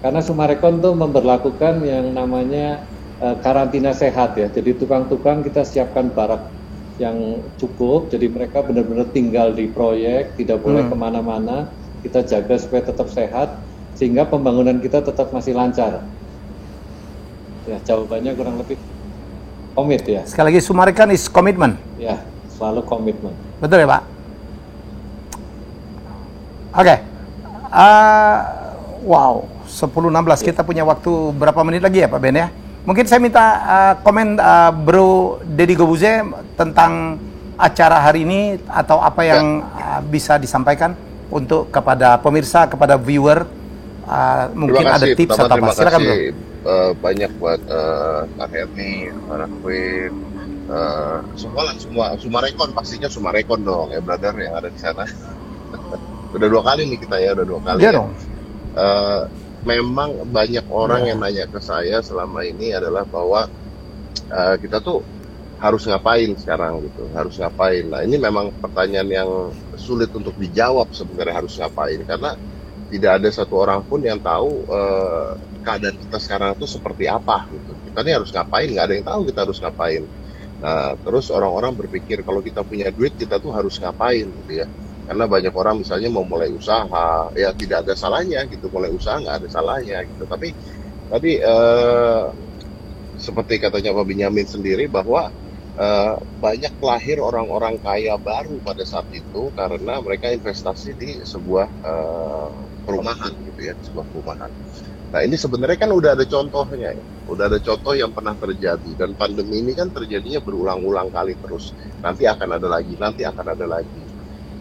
Karena Summarecon tuh memberlakukan yang namanya karantina sehat ya. Jadi tukang-tukang kita siapkan barak yang cukup, jadi mereka benar-benar tinggal di proyek, tidak boleh kemana-mana. Kita jaga supaya tetap sehat, sehingga pembangunan kita tetap masih lancar. Ya, jawabannya kurang lebih komit ya. Sekali lagi, Summarecon is commitment. Ya, selalu komitmen. Betul ya, Pak? Oke. Wow, 10.16. Kita punya waktu berapa menit lagi ya, Pak Ben ya? Mungkin saya minta komen Bro Deddy Gobuze tentang acara hari ini, atau apa yang bisa disampaikan untuk kepada pemirsa, kepada viewer. Mungkin ada tips atau apa. Silakan, Bro. Banyak buat Kak Helmi, Farah Queen, semua Summarecon, pastinya Summarecon dong ya, brother yang ada di sana. Udah 2 kali nih kita ya, udah 2 kali. Iya ya. dong. memang banyak orang yang nanya ke saya selama ini adalah bahwa kita tuh harus ngapain sekarang gitu, harus ngapain. Nah ini memang pertanyaan yang sulit untuk dijawab sebenarnya, harus ngapain, karena tidak ada satu orang pun yang tahu keadaan kita sekarang itu seperti apa gitu. Kita ini harus ngapain, nggak ada yang tahu kita harus ngapain. Nah terus orang-orang berpikir kalau kita punya duit kita tuh harus ngapain gitu ya. Karena banyak orang misalnya mau mulai usaha, ya tidak ada salahnya gitu, mulai usaha nggak ada salahnya gitu. Tapi tadi seperti katanya Pak Benyamin sendiri bahwa banyak lahir orang-orang kaya baru pada saat itu karena mereka investasi di sebuah perumahan gitu ya, sebuah perumahan. Nah ini sebenarnya kan udah ada contohnya ya, udah ada contoh yang pernah terjadi, dan pandemi ini kan terjadinya berulang-ulang kali terus. Nanti akan ada lagi, nanti akan ada lagi.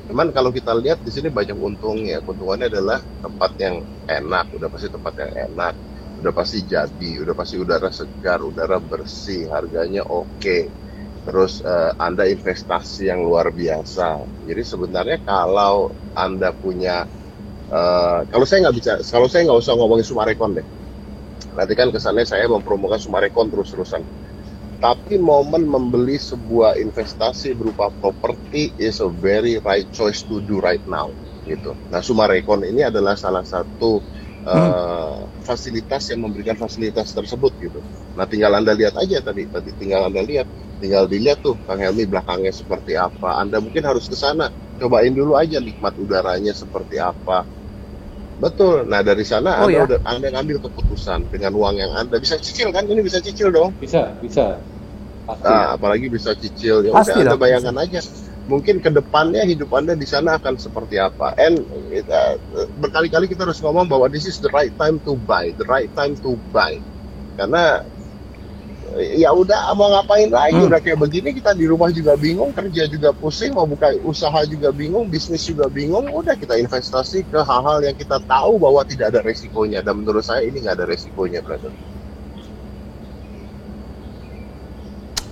Cuman kalau kita lihat di sini banyak untungnya. Keuntungannya adalah tempat yang enak, udah pasti tempat yang enak, udah pasti jadi, udah pasti udara segar, udara bersih, harganya oke. Terus Anda investasi yang luar biasa. Jadi sebenarnya kalau Anda punya kalau saya nggak usah ngomongin Sumarekon deh. Nanti kan kesannya saya mempromokan Sumarekon terus-terusan. Tapi momen membeli sebuah investasi berupa properti is a very right choice to do right now, gitu. Nah, Sumarekon ini adalah salah satu fasilitas yang memberikan fasilitas tersebut, gitu. Nah, tinggal Anda lihat aja tinggal dilihat tuh Kang Helmi belakangnya seperti apa. Anda mungkin harus ke sana, cobain dulu aja nikmat udaranya seperti apa. Betul. Nah dari sana Anda ngambil keputusan dengan uang yang Anda bisa cicil kan? Ini bisa cicil dong. Bisa. Pasti. Nah, apalagi bisa cicil. Ya udah Anda bayangkan aja. Mungkin kedepannya hidup Anda di sana akan seperti apa. And berkali-kali kita harus ngomong bahwa this is the right time to buy, Karena ya udah mau ngapain lagi, udah kayak begini kita di rumah juga bingung, kerja juga pusing, mau buka usaha juga bingung, bisnis juga bingung, udah kita investasi ke hal-hal yang kita tahu bahwa tidak ada resikonya, dan menurut saya ini nggak ada resikonya, brother.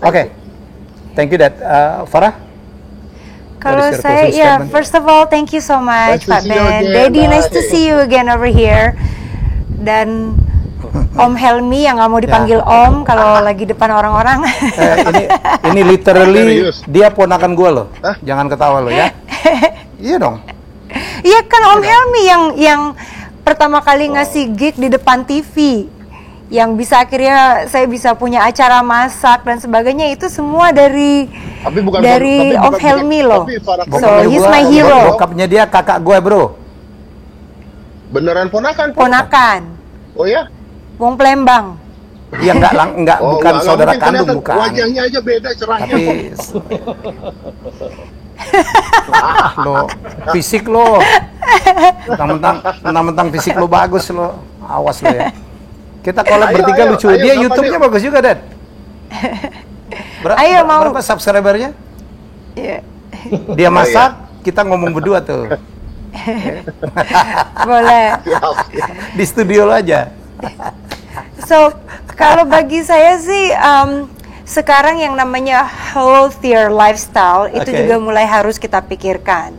Oke. Thank you, Dad. Farah? Kalau saya, first of all, thank you so much, Pak Ben. Daddy, nice to see you again over here. Dan Om Helmi yang nggak mau dipanggil Om kalau lagi depan orang-orang. Ini literally dia ponakan gue loh. Jangan ketawa lo ya. Iya dong. Iya kan Om Helmi yang pertama kali ngasih gig di depan TV, yang bisa akhirnya saya bisa punya acara masak dan sebagainya, itu semua dari Om Helmi loh. So he's my hero. Bokapnya dia kakak gue, bro. Beneran ponakan? Ponakan. Oh ya? Wong Palembang. Iya enggak bukan saudara kandung, bukan. Wajahnya aja beda cerahnya. Tapi lo fisik lo. Mentang-mentang fisik lo bagus lo. Awas lo ya. Kita kalau bertiga lucu. Dia YouTube-nya bagus juga, Dad. Berapa subscribernya? Iya. Dia masak, kita ngomong berdua tuh. Boleh. Di studio lo aja. So, kalau bagi saya sih sekarang yang namanya healthier lifestyle itu juga mulai harus kita pikirkan.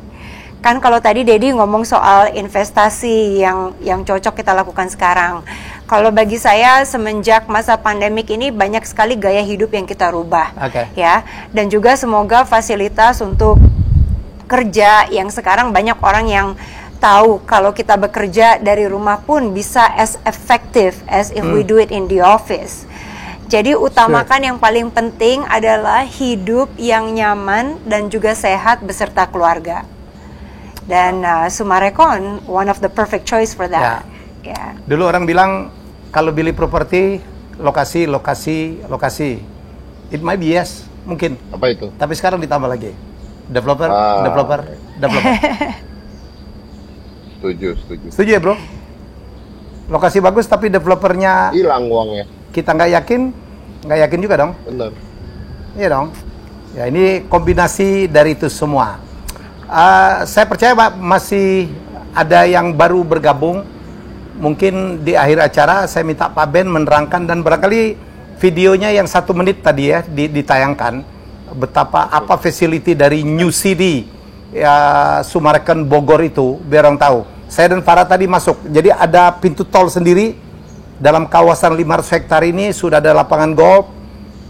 Kan kalau tadi Dedi ngomong soal investasi yang cocok kita lakukan sekarang. Kalau bagi saya semenjak masa pandemik ini banyak sekali gaya hidup yang kita rubah. Ya, dan juga semoga fasilitas untuk kerja yang sekarang banyak orang yang tahu kalau kita bekerja dari rumah pun bisa as effective as if we do it in the office. Jadi utamakan yang paling penting adalah hidup yang nyaman dan juga sehat beserta keluarga. Dan Sumarekon one of the perfect choice for that. Ya. Dulu orang bilang kalau beli properti lokasi. It might be yes, mungkin. Apa itu? Tapi sekarang ditambah lagi. Developer. Setuju ya, bro? Lokasi bagus tapi developernya hilang uangnya. Kita nggak yakin juga dong. Benar. Iya dong. Ya ini kombinasi dari itu semua. Saya percaya Pak masih ada yang baru bergabung. Mungkin di akhir acara saya minta Pak Ben menerangkan, dan barangkali videonya yang 1 menit tadi ya ditayangkan betapa apa facility dari New City ya Sumarekon Bogor itu, biar orang tahu. saya dan Farah tadi masuk. Jadi ada pintu tol sendiri. Dalam kawasan 500 hektar ini sudah ada lapangan golf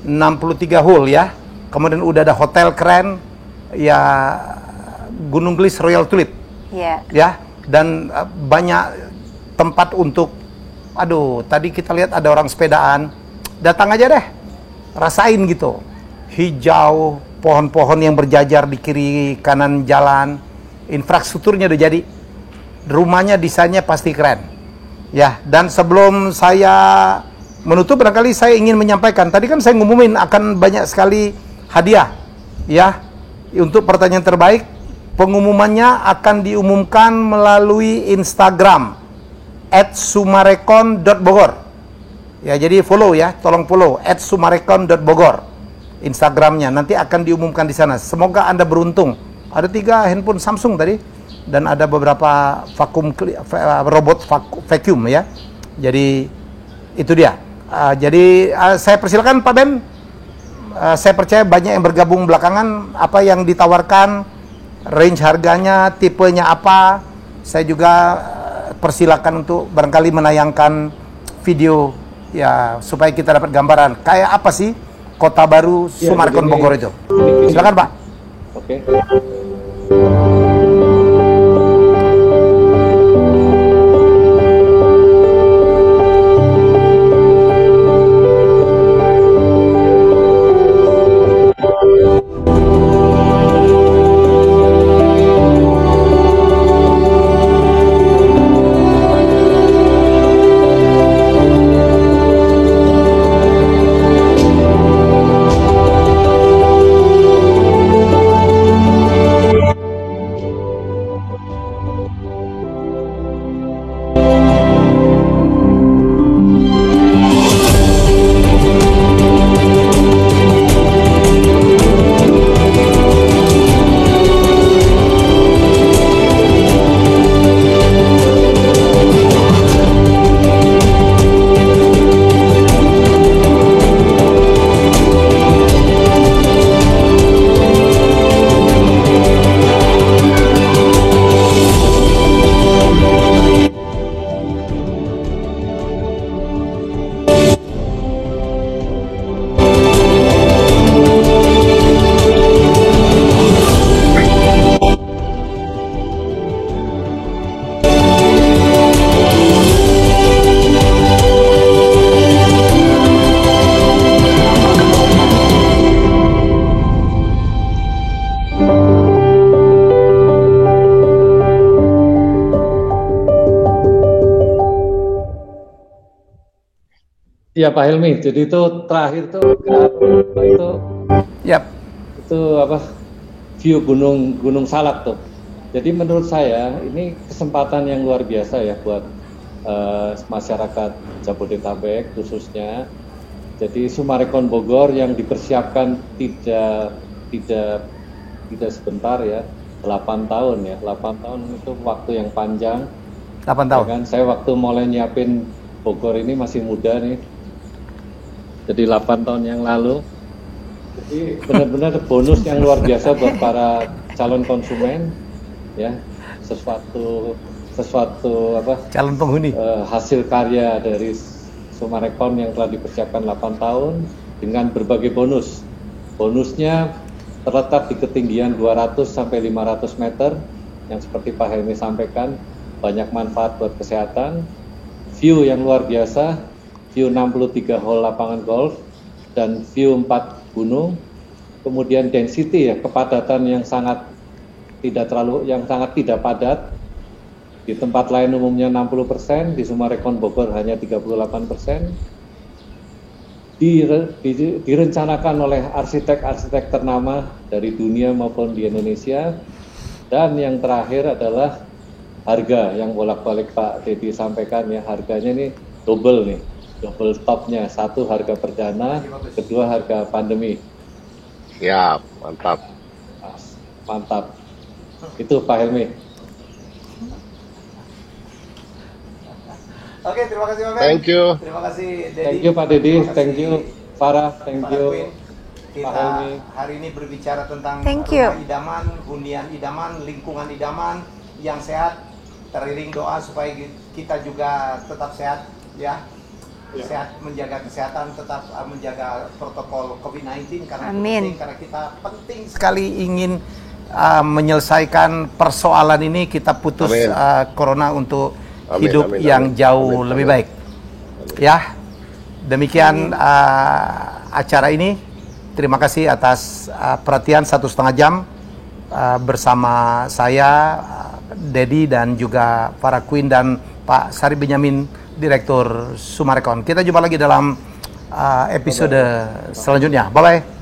63 hole ya. Kemudian udah ada hotel keren ya, Gunung Gelis Royal Tulip. Iya. Ya, dan banyak tempat untuk, aduh, tadi kita lihat ada orang sepedaan, datang aja deh, rasain gitu, hijau, pohon-pohon yang berjajar di kiri kanan jalan, infrastrukturnya udah jadi, rumahnya desainnya pasti keren, ya. Dan sebelum saya menutup, barangkali saya ingin menyampaikan, tadi kan saya ngumumin akan banyak sekali hadiah, ya, untuk pertanyaan terbaik. Pengumumannya akan diumumkan melalui Instagram @sumarekon.bogor. Ya, jadi follow ya, tolong follow @sumarekon.bogor Instagramnya. Nanti akan diumumkan di sana. Semoga Anda beruntung. Ada 3 handphone Samsung tadi dan ada beberapa robot vacuum ya. Jadi itu dia. Jadi saya persilakan Pak Ben. Saya percaya banyak yang bergabung belakangan. Apa yang ditawarkan, range harganya, tipenya apa, saya juga persilakan untuk barangkali menayangkan video ya, supaya kita dapat gambaran kayak apa sih kota baru Sumarekon Bogor itu. Silakan Pak. Oke. Iya Pak Helmi, jadi itu terakhir tuh itu Yap. itu apa, view Gunung Salak tuh. Jadi menurut saya ini kesempatan yang luar biasa ya buat masyarakat Jabodetabek khususnya. Jadi Sumarekon Bogor yang dipersiapkan tidak sebentar ya, 8 tahun ya. 8 tahun itu waktu yang panjang. 8 tahun. Ya kan? Saya waktu mulai nyiapin Bogor ini masih muda nih. Jadi 8 tahun yang lalu. Jadi benar-benar bonus yang luar biasa buat para calon konsumen ya. Sesuatu apa? Calon penghuni. Hasil karya dari Sumarekon yang telah dipersiapkan 8 tahun dengan berbagai bonus. Bonusnya terletak di ketinggian 200 sampai 500 meter yang seperti Pak Helmi sampaikan, banyak manfaat buat kesehatan, view yang luar biasa, view 63 hole lapangan golf dan view 4 gunung, kemudian density ya, kepadatan yang sangat tidak padat. Di tempat lain umumnya 60%, di Sumarekon Bogor hanya 38%. Direncanakan oleh arsitek-arsitek ternama dari dunia maupun di Indonesia. Dan yang terakhir adalah harga yang bolak-balik Pak Dedi sampaikan ya, harganya ini double topnya, satu harga perdana, kedua harga pandemi. Ya, mantap. Mantap. Itu Pak Helmi. Oke, terima kasih Pak Ben. Thank you. Terima kasih Dedi. Thank you Pak Dedi, Terima kasih, thank you Farah, thank Pak you Queen. Pak Kita Helmi. hari ini berbicara tentang Thank you. rumah idaman, hunian idaman, lingkungan idaman yang sehat, teriring doa supaya kita juga tetap sehat, ya. Sehat, menjaga kesehatan, tetap menjaga protokol COVID-19 karena itu Amin. penting, karena kita penting sekali ingin menyelesaikan persoalan ini, kita putus Amin. corona untuk Amin, hidup amin, yang amin. jauh Amin, lebih amin. baik. Ya, demikian acara ini. Terima kasih atas perhatian 1,5 jam bersama saya, Dedi, dan juga para Queen dan Pak Sari Benyamin, Direktur Sumarekon. Kita jumpa lagi dalam episode selanjutnya. Bye-bye.